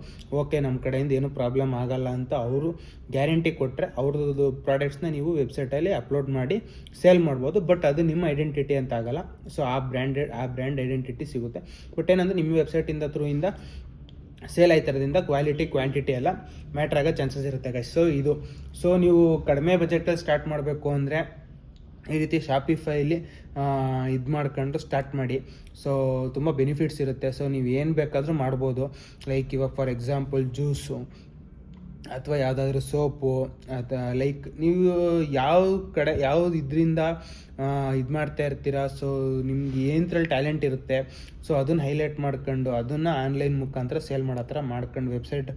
ಓಕೆ ನಮ್ಮ ಕಡೆಯಿಂದ ಏನೂ ಪ್ರಾಬ್ಲಮ್ ಆಗಲ್ಲ ಅಂತ ಅವರು ಗ್ಯಾರಂಟಿ ಕೊಟ್ಟರೆ ಅವ್ರದ್ದು ಪ್ರಾಡಕ್ಟ್ಸ್ನ ನೀವು ವೆಬ್ಸೈಟಲ್ಲಿ ಅಪ್ಲೋಡ್ ಮಾಡಿ ಸೇಲ್ ಮಾಡ್ಬೋದು. ಬಟ್ ಅದು ನಿಮ್ಮ ಐಡೆಂಟಿಟಿ ಅಂತ ಆಗಲ್ಲ. ಸೊ ಆ ಬ್ರ್ಯಾಂಡ್ ಐಡೆಂಟಿಟಿ ಸಿಗುತ್ತೆ. ಬಟ್ ಏನಂದರೆ ನಿಮ್ಮ ವೆಬ್ಸೈಟಿಂದ ಥ್ರೂಯಿಂದ ಸೇಲ್ ಆಯ್ತಿರೋದ್ರಿಂದ ಕ್ವಾಂಟಿಟಿ ಎಲ್ಲ ಮ್ಯಾಟ್ರ್ ಆಗೋ ಚಾನ್ಸಸ್ ಇರುತ್ತೆ ಗೈಸ್. ಸೊ ನೀವು ಕಡಿಮೆ ಬಜೆಟಲ್ಲಿ ಸ್ಟಾರ್ಟ್ ಮಾಡಬೇಕು ಅಂದರೆ ಈ ರೀತಿ ಶಾಪಿಫೈಲಿ ಇದು ಮಾಡ್ಕೊಂಡು ಸ್ಟಾರ್ಟ್ ಮಾಡಿ. ಸೊ ತುಂಬ ಬೆನಿಫಿಟ್ಸ್ ಇರುತ್ತೆ. ಸೊ ನೀವು ಏನು ಬೇಕಾದರೂ ಮಾಡ್ಬೋದು. ಲೈಕ್ ಇವಾಗ ಫಾರ್ ಎಕ್ಸಾಂಪಲ್ ಜ್ಯೂಸು ಅಥವಾ ಯಾವುದಾದ್ರೂ ಸೋಪು ಅಥವಾ ಲೈಕ್ ನೀವು ಯಾವ್ದು ಇದರಿಂದ ಇದು ಮಾಡ್ತಾ ಇರ್ತೀರಾ. ಸೊ ನಿಮ್ಗೆ ಏನರಲ್ಲಿ ಟ್ಯಾಲೆಂಟ್ ಇರುತ್ತೆ, ಸೊ ಅದನ್ನು ಹೈಲೈಟ್ ಮಾಡ್ಕೊಂಡು ಅದನ್ನು ಆನ್ಲೈನ್ ಮುಖಾಂತರ ಸೇಲ್ ಮಾಡೋ ಥರ ಮಾಡ್ಕೊಂಡು ವೆಬ್ಸೈಟ್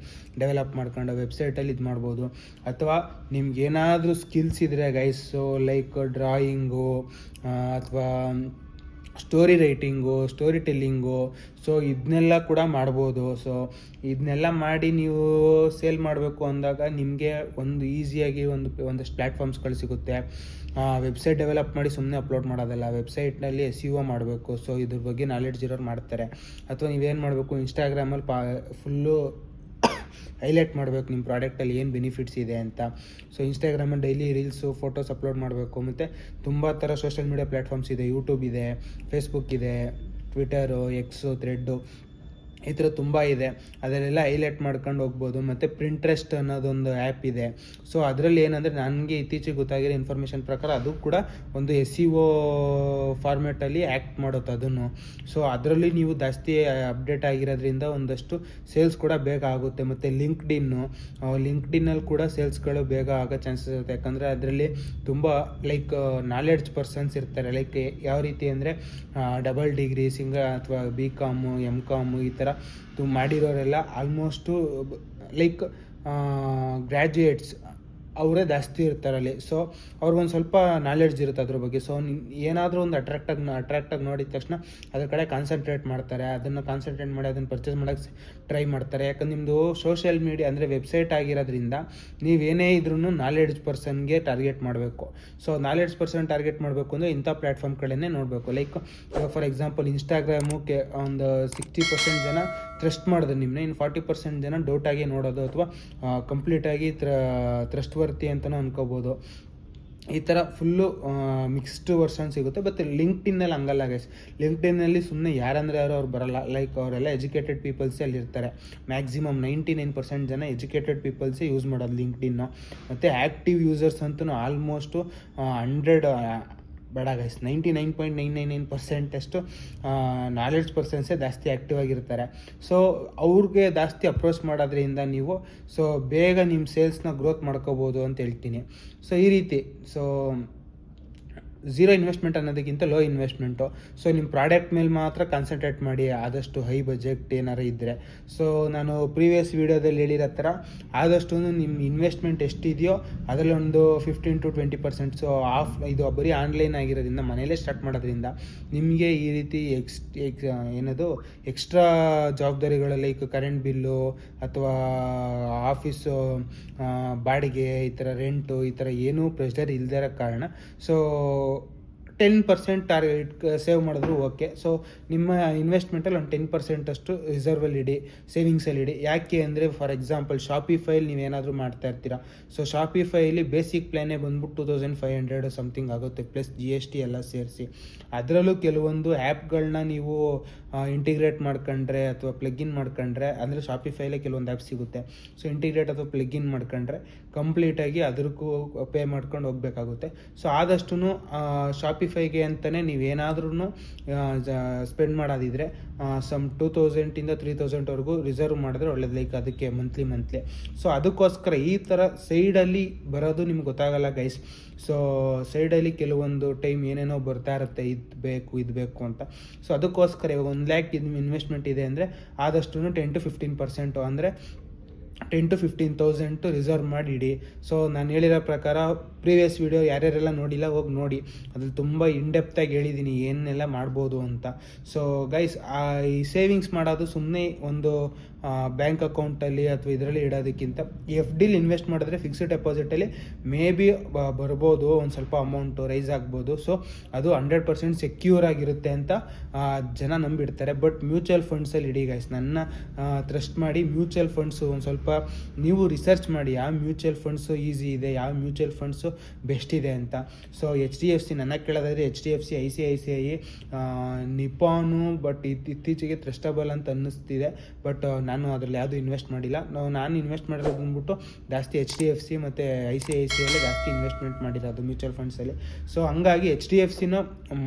ಡೆವಲಪ್ ಮಾಡ್ಕೊಂಡು ವೆಬ್ಸೈಟಲ್ಲಿ ಇದು ಮಾಡ್ಬೋದು. ಅಥವಾ ನಿಮ್ಗೆ ಏನಾದರೂ ಸ್ಕಿಲ್ಸ್ ಇದ್ದರೆ ಗೈಸ್, ಸೊ ಲೈಕ್ ಡ್ರಾಯಿಂಗು ಅಥವಾ story writing, story telling, so ಇದನ್ನೆಲ್ಲ ಕೂಡ ಮಾಡ್ಬೋದು. ಸೊ ಇದನ್ನೆಲ್ಲ ಮಾಡಿ ನೀವು ಸೇಲ್ ಮಾಡಬೇಕು ಅಂದಾಗ ನಿಮಗೆ ಒಂದು ಈಸಿಯಾಗಿ ಒಂದಷ್ಟು ಪ್ಲ್ಯಾಟ್ಫಾರ್ಮ್ಸ್ಗಳು ಸಿಗುತ್ತೆ. ವೆಬ್ಸೈಟ್ ಡೆವಲಪ್ ಮಾಡಿ ಸುಮ್ಮನೆ ಅಪ್ಲೋಡ್ ಮಾಡೋದಲ್ಲ, ವೆಬ್ಸೈಟ್ನಲ್ಲಿ SEO ಮಾಡಬೇಕು. ಸೊ ಇದ್ರ ಬಗ್ಗೆ ನಾಲೆಡ್ಜ್ ಇರೋರು ಮಾಡ್ತಾರೆ. ಅಥವಾ ನೀವೇನು ಮಾಡಬೇಕು, ಇನ್ಸ್ಟಾಗ್ರಾಮಲ್ಲಿ ಫುಲ್ಲು ಹೈಲೈಟ್ ಮಾಡಬೇಕು ನಿಮ್ಮ ಪ್ರಾಡಕ್ಟಲ್ಲಿ ಏನು ಬೆನಿಫಿಟ್ಸ್ ಇದೆ ಅಂತ. ಸೊ ಇನ್ಸ್ಟಾಗ್ರಾಮಲ್ಲಿ ಡೈಲಿ ರೀಲ್ಸು, ಫೋಟೋಸ್ ಅಪ್ಲೋಡ್ ಮಾಡಬೇಕು. ಮತ್ತು ತುಂಬ ಥರ ಸೋಷಿಯಲ್ ಮೀಡಿಯಾ ಪ್ಲ್ಯಾಟ್ಫಾರ್ಮ್ಸ್ ಇದೆ. ಯೂಟ್ಯೂಬ್ ಇದೆ, ಫೇಸ್ಬುಕ್ ಇದೆ, ಟ್ವಿಟರು, ಎಕ್ಸು, ಥ್ರೆಡ್ಡು, ಈ ಥರ ತುಂಬ ಇದೆ. ಅದನ್ನೆಲ್ಲ ಹೈಲೈಟ್ ಮಾಡ್ಕೊಂಡು ಹೋಗ್ಬೋದು. ಮತ್ತು ಪ್ರಿಂಟ್ರೆಸ್ಟ್ ಅನ್ನೋದೊಂದು ಆ್ಯಪ್ ಇದೆ. ಸೊ ಅದರಲ್ಲಿ ಏನಂದರೆ, ನನಗೆ ಇತ್ತೀಚೆಗೆ ಗೊತ್ತಾಗಿರೋ ಇನ್ಫಾರ್ಮೇಷನ್ ಪ್ರಕಾರ ಅದು ಕೂಡ ಒಂದು SEO ಫಾರ್ಮ್ಯಾಟಲ್ಲಿ ಆ್ಯಕ್ಟ್ ಮಾಡುತ್ತೆ ಅದನ್ನು. ಸೊ ಅದರಲ್ಲಿ ನೀವು ಜಾಸ್ತಿ ಅಪ್ಡೇಟ್ ಆಗಿರೋದ್ರಿಂದ ಒಂದಷ್ಟು ಸೇಲ್ಸ್ ಕೂಡ ಬೇಗ ಆಗುತ್ತೆ. ಮತ್ತು ಲಿಂಕ್ಡ್ಇನ್ನಲ್ಲಿ ಕೂಡ ಸೇಲ್ಸ್ಗಳು ಬೇಗ ಆಗೋ ಚಾನ್ಸಸ್ ಇರುತ್ತೆ. ಯಾಕಂದರೆ ಅದರಲ್ಲಿ ತುಂಬ ಲೈಕ್ ನಾಲೆಡ್ಜ್ ಪರ್ಸನ್ಸ್ ಇರ್ತಾರೆ. ಲೈಕ್ ಯಾವ ರೀತಿ ಅಂದರೆ ಡಬಲ್ ಡಿಗ್ರಿ, ಅಥವಾ BCom, MCom ಈ ಥರ ಮಾಡಿರೋರೆಲ್ಲ ಆಲ್ಮೋಸ್ಟು ಲೈಕ್ ಗ್ರ್ಯಾಜುಯೇಟ್ಸ್ ಅವರೇ ಜಾಸ್ತಿ ಇರ್ತಾರಲ್ಲಿ. ಸೊ ಅವ್ರಿಗೊಂದು ಸ್ವಲ್ಪ ನಾಲೆಡ್ಜ್ ಇರುತ್ತೆ ಅದ್ರ ಬಗ್ಗೆ. ಸೊ ಏನಾದರೂ ಒಂದು ಅಟ್ರಾಕ್ಟಾಗಿ ನೋಡಿದ ತಕ್ಷಣ ಅದ್ರ ಕಡೆ ಕಾನ್ಸಂಟ್ರೇಟ್ ಮಾಡ್ತಾರೆ, ಅದನ್ನು ಕಾನ್ಸಂಟ್ರೇಟ್ ಮಾಡಿ ಅದನ್ನು ಪರ್ಚೇಸ್ ಮಾಡೋಕ್ಕೆ ಟ್ರೈ ಮಾಡ್ತಾರೆ. ಯಾಕಂದ್ರೆ ನಿಮ್ಮದು ಸೋಷಿಯಲ್ ಮೀಡಿಯಾ ಅಂದರೆ ವೆಬ್ಸೈಟ್ ಆಗಿರೋದ್ರಿಂದ ನೀವೇನೇ ಇದ್ರೂ ನಾಲೆಡ್ಜ್ ಪರ್ಸನ್ಗೆ ಟಾರ್ಗೆಟ್ ಮಾಡಬೇಕು. ಸೊ ನಾಲೆಡ್ಜ್ ಪರ್ಸನ್ ಟಾರ್ಗೆಟ್ ಮಾಡಬೇಕು ಅಂದರೆ ಇಂಥ ಪ್ಲ್ಯಾಟ್ಫಾರ್ಮ್ ಕಡೆನೇ ನೋಡಬೇಕು. ಲೈಕ್ ಫಾರ್ ಎಕ್ಸಾಂಪಲ್ ಇನ್ಸ್ಟಾಗ್ರಾಮುಗೆ ಒಂದು 60% ಜನ ಟ್ರಸ್ಟ್ ಮಾಡಿದ್ರು ನಿಮ್ಮನ್ನ, ಇನ್ನು 40% ಜನ ಡೌಟಾಗಿ ನೋಡೋದು ಅಥವಾ ಕಂಪ್ಲೀಟಾಗಿ ಟ್ರಸ್ಟ್ ವರ್ತಿ ಅಂತಲೂ ಅನ್ಕೋಬೋದು. ಈ ಥರ ಫುಲ್ಲು ಮಿಕ್ಸ್ಡ್ ವರ್ಷನ್ ಸಿಗುತ್ತೆ. ಬಟ್ ಲಿಂಕ್ಡ್ಇನ್ನಲ್ಲಿ ಹಂಗಲ್ಲ ಗೈಸ್. ಲಿಂಕ್ಡ್ಇನ್ನಲ್ಲಿ ಸುಮ್ಮನೆ ಯಾರಂದರೆ ಅವ್ರು ಬರಲ್ಲ. ಲೈಕ್ ಅವರೆಲ್ಲ ಎಜುಕೇಟೆಡ್ ಪೀಪಲ್ಸೇ ಅಲ್ಲಿರ್ತಾರೆ. ಮ್ಯಾಕ್ಸಿಮಮ್ 99% ಜನ ಎಜುಕೇಟೆಡ್ ಪೀಪಲ್ಸೇ ಯೂಸ್ ಮಾಡೋದು ಲಿಂಕ್ಡ್ಇನ್ನು. ಮತ್ತು ಆ್ಯಕ್ಟಿವ್ ಯೂಸರ್ಸ್ ಅಂತೂ ಆಲ್ಮೋಸ್ಟು 100 ಬೇಡ ಗೈಸ್, 99.999% ಅಷ್ಟು ನಾಲೆಡ್ಜ್ ಪರ್ಸನ್ಸೇ ಜಾಸ್ತಿ ಆ್ಯಕ್ಟಿವ್ ಆಗಿರ್ತಾರೆ. ಸೊ ಅವ್ರಿಗೆ ಜಾಸ್ತಿ ಅಪ್ರೋಚ್ ಮಾಡೋದ್ರಿಂದ ನೀವು ಸೊ ಬೇಗ ನಿಮ್ಮ ಸೇಲ್ಸ್ನ ಗ್ರೋತ್ ಮಾಡ್ಕೋಬೋದು ಅಂತ ಹೇಳ್ತೀನಿ. ಸೊ ಈ ರೀತಿ ಸೊ ಝೀರೋ ಇನ್ವೆಸ್ಟ್ಮೆಂಟ್ ಅನ್ನೋದಕ್ಕಿಂತ ಲೋ ಇನ್ವೆಸ್ಟ್ಮೆಂಟು. ಸೊ ನಿಮ್ಮ ಪ್ರಾಡಕ್ಟ್ ಮೇಲೆ ಮಾತ್ರ ಕಾನ್ಸಂಟ್ರೇಟ್ ಮಾಡಿ, ಆದಷ್ಟು ಹೈ ಬಜೆಟ್ ಏನಾರು ಇದ್ದರೆ. ಸೊ ನಾನು ಪ್ರೀವಿಯಸ್ ವೀಡಿಯೋದಲ್ಲಿ ಹೇಳಿರೋ ಥರ ಆದಷ್ಟು ನಿಮ್ಮ ಇನ್ವೆಸ್ಟ್ಮೆಂಟ್ ಎಷ್ಟಿದೆಯೋ ಅದರಲ್ಲಿ ಒಂದು 15-20%. ಸೊ ಇದು ಬರೀ ಆನ್ಲೈನ್ ಆಗಿರೋದ್ರಿಂದ ಮನೇಲೇ ಸ್ಟಾರ್ಟ್ ಮಾಡೋದ್ರಿಂದ ನಿಮಗೆ ಈ ರೀತಿ ಏನದು ಎಕ್ಸ್ಟ್ರಾ ಜವಾಬ್ದಾರಿಗಳು ಲೈಕ್ ಕರೆಂಟ್ ಬಿಲ್ಲು ಅಥವಾ ಆಫೀಸು ಬಾಡಿಗೆ, ಈ ಥರ ರೆಂಟು, ಈ ಥರ ಏನೂ ಪ್ರೆಷರ್ ಇಲ್ಲದೇ ಇರೋ ಕಾರಣ ಸೊ 10% ಟಾರ್ಗೆಟ್ ಸೇವ್ ಮಾಡಿದ್ರು ಓಕೆ. ಸೊ ನಿಮ್ಮ ಇನ್ವೆಸ್ಟ್ಮೆಂಟಲ್ಲಿ ಒಂದು 10% ಅಷ್ಟು ರಿಸರ್ವಲ್ಲಿ ಇಡಿ, ಸೇವಿಂಗ್ಸಲ್ಲಿ ಇಡಿ. ಯಾಕೆ ಅಂದರೆ ಫಾರ್ ಎಕ್ಸಾಂಪಲ್ ಶಾಪಿಫೈಲಿ ನೀವೇನಾದರೂ ಮಾಡ್ತಾ ಇರ್ತೀರಾ. ಸೊ ಶಾಪಿಫೈಲಿ ಬೇಸಿಕ್ ಪ್ಲ್ಯಾನೇ ಬಂದ್ಬಿಟ್ಟು 2500 ಸಮಥಿಂಗ್ ಆಗುತ್ತೆ, ಪ್ಲಸ್ GST ಎಲ್ಲ ಸೇರಿಸಿ. ಅದರಲ್ಲೂ ಕೆಲವೊಂದು ಆ್ಯಪ್ಗಳನ್ನ ನೀವು ಇಂಟಿಗ್ರೇಟ್ ಮಾಡ್ಕೊಂಡ್ರೆ ಅಥವಾ ಪ್ಲಗಿನ್ ಮಾಡ್ಕೊಂಡ್ರೆ, ಅಂದರೆ ಶಾಪಿಫೈಲೇ ಕೆಲವೊಂದು ಆ್ಯಪ್ ಸಿಗುತ್ತೆ. ಸೊ ಇಂಟಿಗ್ರೇಟ್ ಅಥವಾ ಪ್ಲಗಿನ್ ಮಾಡ್ಕೊಂಡ್ರೆ ಕಂಪ್ಲೀಟಾಗಿ ಅದಕ್ಕೂ ಪೇ ಮಾಡ್ಕೊಂಡು ಹೋಗಬೇಕಾಗುತ್ತೆ. ಸೊ ಆದಷ್ಟು ಶಾಪಿಫೈಗೆ ಅಂತಲೇ ನೀವೇನಾದ್ರೂ ಸ್ಪೆಂಡ್ ಮಾಡೋದಿದ್ರೆ ಸಮ್ 2000 to 3000ವರೆಗೂ ರಿಸರ್ವ್ ಮಾಡಿದ್ರೆ ಒಳ್ಳೇದು. ಲೈಕ್ ಅದಕ್ಕೆ ಮಂತ್ಲಿ. ಸೊ ಅದಕ್ಕೋಸ್ಕರ ಈ ಥರ ಸೈಡಲ್ಲಿ ಬರೋದು ನಿಮ್ಗೆ ಗೊತ್ತಾಗಲ್ಲ ಗೈಸ್. ಸೊ ಸೈಡಲ್ಲಿ ಕೆಲವೊಂದು ಟೈಮ್ ಏನೇನೋ ಬರ್ತಾ ಇರುತ್ತೆ, ಇದು ಬೇಕು ಅಂತ. ಸೊ ಅದಕ್ಕೋಸ್ಕರ ಇವಾಗ 1 lakh ಇನ್ವೆಸ್ಟ್ಮೆಂಟ್ ಇದೆ ಅಂದರೆ ಆದಷ್ಟು 10-15% ಅಂದರೆ 10,000 to 15,000 ರಿಸರ್ವ್ ಮಾಡಿ ಇಡಿ. ಸೊ ನಾನು ಹೇಳಿರೋ ಪ್ರಕಾರ ಪ್ರೀವಿಯಸ್ ವೀಡಿಯೋ ಯಾರ್ಯಾರೆಲ್ಲ ನೋಡಿಲ್ಲ ಹೋಗಿ ನೋಡಿ, ಅದ್ರಲ್ಲಿ ತುಂಬ ಇನ್ಡೆಪ್ತಾಗಿ ಹೇಳಿದ್ದೀನಿ ಏನೆಲ್ಲ ಮಾಡ್ಬೋದು ಅಂತ. ಸೊ ಗೈಸ್ ಈ ಸೇವಿಂಗ್ಸ್ ಮಾಡೋದು ಸುಮ್ಮನೆ ಒಂದು ಬ್ಯಾಂಕ್ ಅಕೌಂಟಲ್ಲಿ ಅಥವಾ ಇದರಲ್ಲಿ ಇಡೋದಕ್ಕಿಂತ FDಲಿ ಇನ್ವೆಸ್ಟ್ ಮಾಡಿದ್ರೆ ಫಿಕ್ಸ್ಡ್ ಡೆಪಾಸಿಟಲ್ಲಿ ಮೇ ಬಿ ಬರ್ಬೋದು, ಒಂದು ಸ್ವಲ್ಪ ಅಮೌಂಟು ರೈಸ್ ಆಗ್ಬೋದು. ಸೊ ಅದು 100% ಸೆಕ್ಯೂರ್ ಆಗಿರುತ್ತೆ ಅಂತ ಜನ ನಂಬಿಡ್ತಾರೆ. ಬಟ್ ಮ್ಯೂಚುವಲ್ ಫಂಡ್ಸಲ್ಲಿ ಇಡಿ ಗೈಸ್, ನನ್ನ ಟ್ರಸ್ಟ್ ಮಾಡಿ. ಮ್ಯೂಚುವಲ್ ಫಂಡ್ಸು ಒಂದು ಸ್ವಲ್ಪ ನೀವು ರಿಸರ್ಚ್ ಮಾಡಿ, ಯಾವ ಮ್ಯೂಚುವಲ್ ಫಂಡ್ಸು ಈಸಿ ಇದೆ, ಯಾವ ಮ್ಯೂಚುವಲ್ ಫಂಡ್ಸು ಬೆಸ್ಟ್ ಇದೆ ಅಂತ. ಸೊ HDFC ನನ್ನ ಕೇಳೋದಾದರೆ HDFC, ICICI, ನಿಪಾನು, ಬಟ್ ಇತ್ತೀಚೆಗೆ ಟ್ರಸ್ಟಬಲ್ ಅಂತ ಅನ್ನಿಸ್ತಿದೆ. ಬಟ್ ನಾನು ಅದರಲ್ಲಿ ಯಾವುದು ಇನ್ವೆಸ್ಟ್ ಮಾಡಿಲ್ಲ. ನಾನು ಇನ್ವೆಸ್ಟ್ ಮಾಡಿರೋದು ಬಂದ್ಬಿಟ್ಟು ಜಾಸ್ತಿ HDFC ಮತ್ತು ICICI ಜಾಸ್ತಿ ಇನ್ವೆಸ್ಟ್ಮೆಂಟ್ ಮಾಡಿರೋದು ಮ್ಯೂಚುವಲ್ ಫಂಡ್ಸಲ್ಲಿ. ಸೊ ಹಂಗಾಗಿ HDFCನ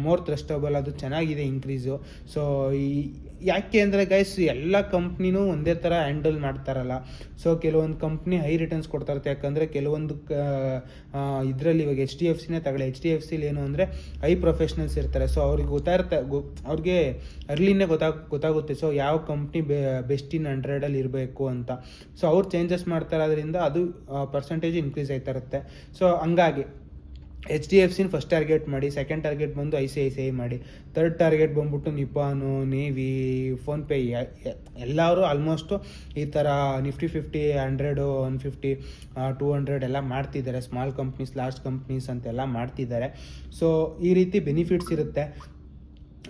ಮೋರ್ ಟ್ರಸ್ಟಬಲ್, ಅದು ಚೆನ್ನಾಗಿದೆ ಇನ್ಕ್ರೀಸು. ಸೊ ಯಾಕೆ ಅಂದರೆ ಗೈಸ್ ಎಲ್ಲ ಕಂಪ್ನಿನೂ ಒಂದೇ ಥರ ಹ್ಯಾಂಡಲ್ ಮಾಡ್ತಾರಲ್ಲ. ಸೊ ಕೆಲವೊಂದು ಕಂಪ್ನಿ ಹೈ ರಿಟರ್ನ್ಸ್ ಕೊಡ್ತಾ ಇರುತ್ತೆ. ಯಾಕಂದರೆ ಕೆಲವೊಂದು ಇದರಲ್ಲಿ ಇವಾಗ HDFCನೇ ತಗೊಳ್ಳಿ, HDFCಲಿ ಏನು ಅಂದರೆ ಹೈ ಪ್ರೊಫೆಷ್ನಲ್ಸ್ ಇರ್ತಾರೆ. ಸೊ ಅವ್ರಿಗೆ ಅವ್ರಿಗೆ ಅರ್ಲಿನೇ ಗೊತ್ತಾಗುತ್ತೆ ಸೊ ಯಾವ ಕಂಪ್ನಿ ಬೆಸ್ಟ್ ಇನ್ 100 ಇರಬೇಕು ಅಂತ. ಸೊ ಅವ್ರು ಚೇಂಜಸ್ ಮಾಡ್ತಾರೋದ್ರಿಂದ ಅದು ಪರ್ಸೆಂಟೇಜ್ ಇನ್ಕ್ರೀಸ್ ಆಯ್ತಾ ಇರುತ್ತೆ. ಸೊ ಹಂಗಾಗಿ HDFCನ ಫಸ್ಟ್ ಟಾರ್ಗೆಟ್ ಮಾಡಿ, ಸೆಕೆಂಡ್ ಟಾರ್ಗೆಟ್ ಬಂದು ICICI ಮಾಡಿ, ಥರ್ಡ್ ಟಾರ್ಗೆಟ್ ಬಂದ್ಬಿಟ್ಟು ನಿಪಾನು, ನೇವಿ, ಫೋನ್ಪೇ ಎಲ್ಲರೂ ಆಲ್ಮೋಸ್ಟು ಈ ಥರ ನಿಫ್ಟಿ 50, 100, 150, 200 ಎಲ್ಲ ಮಾಡ್ತಿದ್ದಾರೆ. ಸ್ಮಾಲ್ ಕಂಪ್ನೀಸ್, ಲಾರ್ಜ್ ಕಂಪ್ನೀಸ್ ಅಂತೆಲ್ಲ ಮಾಡ್ತಿದ್ದಾರೆ. ಸೊ ಈ ರೀತಿ ಬೆನಿಫಿಟ್ಸ್ ಇರುತ್ತೆ,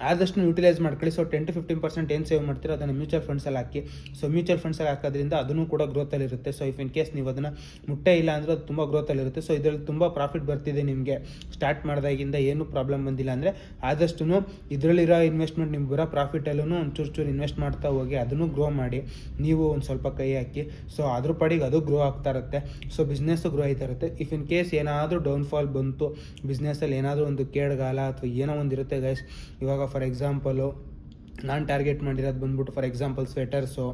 ಆದಷ್ಟು ಯೂಟಿಲೈಸ್ ಮಾಡ್ಕೊಳ್ಳಿ. ಸೊ 10-15% ಏನು ಸೇವ್ ಮಾಡ್ತೀರೋ ಅದನ್ನು ಮ್ಯೂಚುವಲ್ ಫಂಡ್ಸಲ್ಲಿ ಹಾಕಿ. ಸೊ ಮ್ಯೂಚುವಲ್ ಫಂಡ್ಸಲ್ಲಿ ಹಾಕೋದ್ರಿಂದ ಅದನ್ನು ಕೂಡ ಗ್ರೋತಲ್ಲಿರುತ್ತೆ. ಸೊ ಇಫ್ ಇನ್ ಕೇಸ್ ನೀವು ಅದನ್ನು ಮುಟ್ಟೇ ಇಲ್ಲ ಅಂದರೆ ಅದು ತುಂಬ ಗ್ರೋತಲ್ಲಿರುತ್ತೆ. ಸೊ ಇದರಲ್ಲಿ ತುಂಬ ಪ್ರಾಫಿಟ್ ಬರ್ತಿದೆ ನಿಮಗೆ. ಸ್ಟಾರ್ಟ್ ಮಾಡಿದಾಗಿಂದ ಏನೂ ಪ್ರಾಬ್ಲಮ್ ಬಂದಿಲ್ಲ ಅಂದರೆ ಆದಷ್ಟು ಇದರಲ್ಲಿರೋ ಇನ್ವೆಸ್ಟ್ಮೆಂಟ್ ನಿಮ್ಗೆ ಬರೋ ಪ್ರಾಫಿಟಲ್ಲೂ ಒಂದು ಚೂರು ಇನ್ವೆಸ್ಟ್ ಮಾಡ್ತಾ ಹೋಗಿ ಅದನ್ನು ಗ್ರೋ ಮಾಡಿ, ನೀವು ಒಂದು ಸ್ವಲ್ಪ ಕೈ ಹಾಕಿ. ಸೊ ಅದ್ರ ಪಾಡಿಗೆ ಅದು ಗ್ರೋ ಆಗ್ತಾ ಇರುತ್ತೆ. ಸೊ ಬಿಸ್ನೆಸ್ಸು ಗ್ರೋ ಆಯ್ತಾ ಇರುತ್ತೆ. ಇಫ್ ಇನ್ ಕೇಸ್ ಏನಾದರೂ ಡೌನ್ಫಾಲ್ ಬಂತು ಬಿಸ್ನೆಸ್ಸಲ್ಲಿ, ಏನಾದರೂ ಒಂದು ಕೇಡ್ಗಾಲ ಅಥವಾ ಏನೋ ಒಂದು ಇರುತ್ತೆ ಗೈಸ್. ಇವಾಗ ಫಾರ್ ಎಕ್ಸಾಂಪಲು ನಾನು ಟಾರ್ಗೆಟ್ ಮಾಡಿರೋದು ಬಂದ್ಬಿಟ್ಟು ಫಾರ್ ಎಕ್ಸಾಂಪಲ್ ಸ್ವೆಟರ್ಸು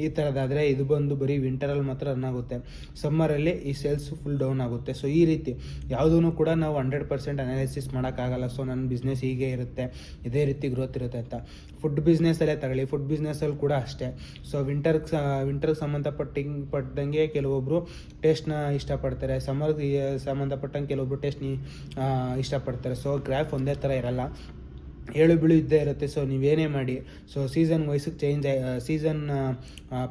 ಈ ಥರದ್ದಾದರೆ ಇದು ಬಂದು ಬರೀ ವಿಂಟರಲ್ಲಿ ಮಾತ್ರ ರನ್ ಆಗುತ್ತೆ, ಸಮ್ಮರಲ್ಲಿ ಈ ಸೇಲ್ಸ್ ಫುಲ್ ಡೌನ್ ಆಗುತ್ತೆ. ಸೊ ಈ ರೀತಿ ಯಾವುದೂ ಕೂಡ ನಾವು 100% ಅನಾಲಿಸಿಸ್ ಮಾಡೋಕ್ಕಾಗಲ್ಲ. ಸೊ ನನ್ನ ಬಿಸ್ನೆಸ್ ಹೀಗೆ ಇರುತ್ತೆ, ಇದೇ ರೀತಿ ಗ್ರೋತ್ ಇರುತ್ತೆ ಅಂತ. ಫುಡ್ ಬಿಸ್ನೆಸ್ಸಲ್ಲೇ ತಗೊಳ್ಳಿ, ಫುಡ್ ಬಿಸ್ನೆಸ್ಸಲ್ಲಿ ಕೂಡ ಅಷ್ಟೇ. ಸೊ ವಿಂಟರ್ಗೆ ಸಂಬಂಧಪಟ್ಟಂಗೆ ಕೆಲವೊಬ್ಬರು ಟೇಸ್ಟ್ನ ಇಷ್ಟಪಡ್ತಾರೆ, ಸಮ್ಮರ್ಗೆ ಸಂಬಂಧಪಟ್ಟಂಗೆ ಕೆಲವೊಬ್ಬರು ಟೇಸ್ಟ್ನ ಇಷ್ಟಪಡ್ತಾರೆ. ಸೊ ಗ್ರಾಫ್ ಒಂದೇ ಥರ ಇರಲ್ಲ, ಏಳು ಬೀಳು ಇದ್ದೇ ಇರುತ್ತೆ. ಸೊ ನೀವೇನೇ ಮಾಡಿ, ಸೊ ಸೀಸನ್ ವೈಸಿಗೆ ಸೀಸನ್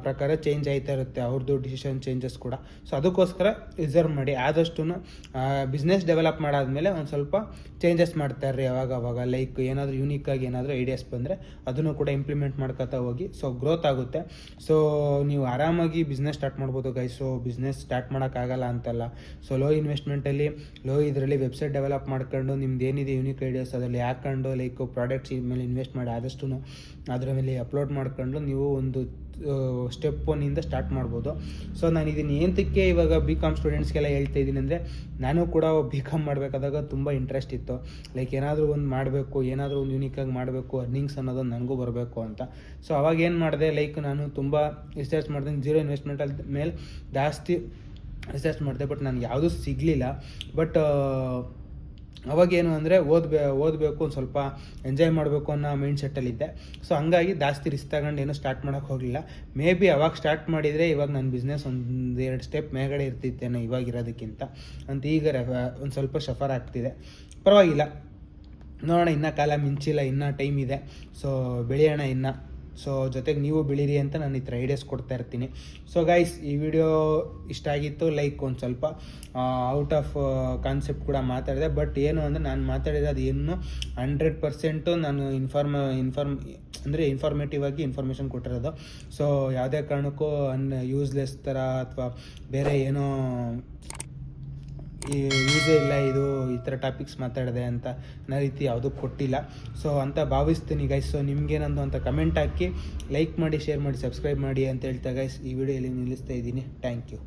ಪ್ರಕಾರ ಚೇಂಜ್ ಆಯ್ತಾ ಇರುತ್ತೆ ಅವ್ರದ್ದು ಡಿಸಿಷನ್ ಚೇಂಜಸ್ ಕೂಡ. ಸೊ ಅದಕ್ಕೋಸ್ಕರ ರಿಸರ್ವ್ ಮಾಡಿ. ಆದಷ್ಟು ಬಿಸ್ನೆಸ್ ಡೆವಲಪ್ ಮಾಡಾದ್ಮೇಲೆ ಒಂದು ಸ್ವಲ್ಪ ಚೇಂಜಸ್ ಮಾಡ್ತಾರ್ರಿ ಅವಾಗ. ಲೈಕ್ ಏನಾದರೂ ಯೂನಿಕ್ಕಾಗಿ ಏನಾದರೂ ಐಡಿಯಾಸ್ ಬಂದರೆ ಅದನ್ನು ಕೂಡ ಇಂಪ್ಲಿಮೆಂಟ್ ಮಾಡ್ಕೊತಾ ಹೋಗಿ. ಸೊ ಗ್ರೋತ್ ಆಗುತ್ತೆ. ಸೊ ನೀವು ಆರಾಮಾಗಿ ಬಿಸ್ನೆಸ್ ಸ್ಟಾರ್ಟ್ ಮಾಡ್ಬೋದು ಗೈಸ್. ಸೊ ಬಿಸ್ನೆಸ್ ಸ್ಟಾರ್ಟ್ ಮಾಡೋಕ್ಕಾಗಲ್ಲ ಅಂತಲ್ಲ. ಸೊ ಲೋ ಇನ್ವೆಸ್ಟ್ಮೆಂಟಲ್ಲಿ ಇದರಲ್ಲಿ ವೆಬ್ಸೈಟ್ ಡೆವಲಪ್ ಮಾಡ್ಕೊಂಡು ನಿಮ್ದು ಏನಿದೆ ಯೂನಿಕ್ ಐಡಿಯಾಸ್ ಅದರಲ್ಲಿ ಹಾಕ್ಕೊಂಡು ಲೈಕ್ ಪ್ರಾಡಕ್ಟ್ಸ್ ಮೇಲೆ ಇನ್ವೆಸ್ಟ್ ಮಾಡಿ ಆದಷ್ಟು ಅದರ ಮೇಲೆ ಅಪ್ಲೋಡ್ ಮಾಡ್ಕೊಂಡು ನೀವು ಒಂದು ಸ್ಟೆಪ್ 1ಇಂದ ಸ್ಟಾರ್ಟ್ ಮಾಡ್ಬೋದು. ಸೊ ನಾನು ಇದನ್ನು ಏನಕ್ಕೆ ಇವಾಗ BCom ಸ್ಟೂಡೆಂಟ್ಸ್ಗೆಲ್ಲ ಹೇಳ್ತಾ ಇದ್ದೀನಿ ಅಂದರೆ, ನಾನು ಕೂಡ BCom ಮಾಡಬೇಕಾದಾಗ ತುಂಬ ಇಂಟ್ರೆಸ್ಟ್ ಇತ್ತು. ಲೈಕ್ ಏನಾದರೂ ಒಂದು ಮಾಡಬೇಕು, ಏನಾದರೂ ಒಂದು ಯೂನಿಕಾಗಿ ಮಾಡಬೇಕು, ಅರ್ನಿಂಗ್ಸ್ ಅನ್ನೋದು ನನಗೂ ಬರಬೇಕು ಅಂತ. ಸೊ ಅವಾಗ ಏನು ಮಾಡಿದೆ, ಲೈಕ್ ನಾನು ತುಂಬ ರಿಸರ್ಚ್ ಮಾಡಿದೆ, 0 ಇನ್ವೆಸ್ಟ್ಮೆಂಟಲ್ಲಿ ಮೇಲೆ ಜಾಸ್ತಿ ರಿಸರ್ಚ್ ಮಾಡಿದೆ. ಬಟ್ ನನಗೆ ಯಾವುದೂ ಸಿಗಲಿಲ್ಲ. ಬಟ್ ಅವಾಗೇನು ಅಂದರೆ ಓದಬೇಕು, ಒಂದು ಸ್ವಲ್ಪ ಎಂಜಾಯ್ ಮಾಡಬೇಕು ಅನ್ನೋ ಮೈಂಡ್ ಸೆಟ್ಟಲ್ಲಿದ್ದೆ. ಸೊ ಹಂಗಾಗಿ ಜಾಸ್ತಿ ರಿಸ್ಕ್ ತಗೊಂಡು ಏನೂ ಸ್ಟಾರ್ಟ್ ಮಾಡೋಕ್ಕೆ ಹೋಗಲಿಲ್ಲ. ಮೇ ಬಿ ಅವಾಗ ಸ್ಟಾರ್ಟ್ ಮಾಡಿದರೆ ಇವಾಗ ನನ್ನ ಬಿಸ್ನೆಸ್ 1-2 ಸ್ಟೆಪ್ ಮೇಲ್ಗಡೆ ಇರ್ತಿತ್ತೇನೋ ಇವಾಗಿರೋದಕ್ಕಿಂತ ಅಂತ. ಈಗ ಒಂದು ಸ್ವಲ್ಪ ಸಫರ್ ಆಗ್ತಿದೆ, ಪರವಾಗಿಲ್ಲ, ನೋಡೋಣ. ಇನ್ನೂ ಕಾಲ ಮಿಂಚಿಲ್ಲ, ಇನ್ನೂ ಟೈಮ್ ಇದೆ. ಸೊ ಬೆಳೆಯೋಣ ಇನ್ನು. ಸೊ ಜೊತೆಗೆ ನೀವು ಬೆಳೀರಿ ಅಂತ ನಾನು ಈ ಥರ ಐಡಿಯಾಸ್ ಕೊಡ್ತಾ ಇರ್ತೀನಿ. ಸೊ ಗೈಸ್, ಈ ವಿಡಿಯೋ ಇಷ್ಟ ಆಗಿತ್ತು. ಲೈಕ್ ಒಂದು ಸ್ವಲ್ಪ ಔಟ್ ಆಫ್ ಕಾನ್ಸೆಪ್ಟ್ ಕೂಡ ಮಾತಾಡಿದೆ. ಬಟ್ ಏನು ಅಂದರೆ ನಾನು ಮಾತಾಡಿರೋದು ಏನು 100% ನಾನು ಅಂದರೆ ಇನ್ಫಾರ್ಮೇಟಿವ್ ಆಗಿ ಇನ್ಫಾರ್ಮೇಷನ್ ಕೊಟ್ಟಿರೋದು. ಸೊ ಯಾವುದೇ ಕಾರಣಕ್ಕೂ ಯೂಸ್ಲೆಸ್ ಥರ ಅಥವಾ ಬೇರೆ ಏನೋ ಯೂಸೇ ಇಲ್ಲ ಇದು ಈ ಥರ ಟಾಪಿಕ್ಸ್ ಮಾತಾಡಿದೆ ಅಂತ ಅನ್ನೋ ರೀತಿ ಯಾವುದೂ ಕೊಟ್ಟಿಲ್ಲ. ಸೊ ಅಂತ ಭಾವಿಸ್ತೀನಿ ಗೈಸ್. ಸೊ ನಿಮ್ಗೇನಂದು ಅಂತ ಕಮೆಂಟ್ ಹಾಕಿ, ಲೈಕ್ ಮಾಡಿ, ಶೇರ್ ಮಾಡಿ, ಸಬ್ಸ್ಕ್ರೈಬ್ ಮಾಡಿ ಅಂತ ಹೇಳ್ತಾ ಗೈಸ್ ಈ ವಿಡಿಯೋಲಿ ನಿಲ್ಲಿಸ್ತಾ ಇದ್ದೀನಿ. Thank you.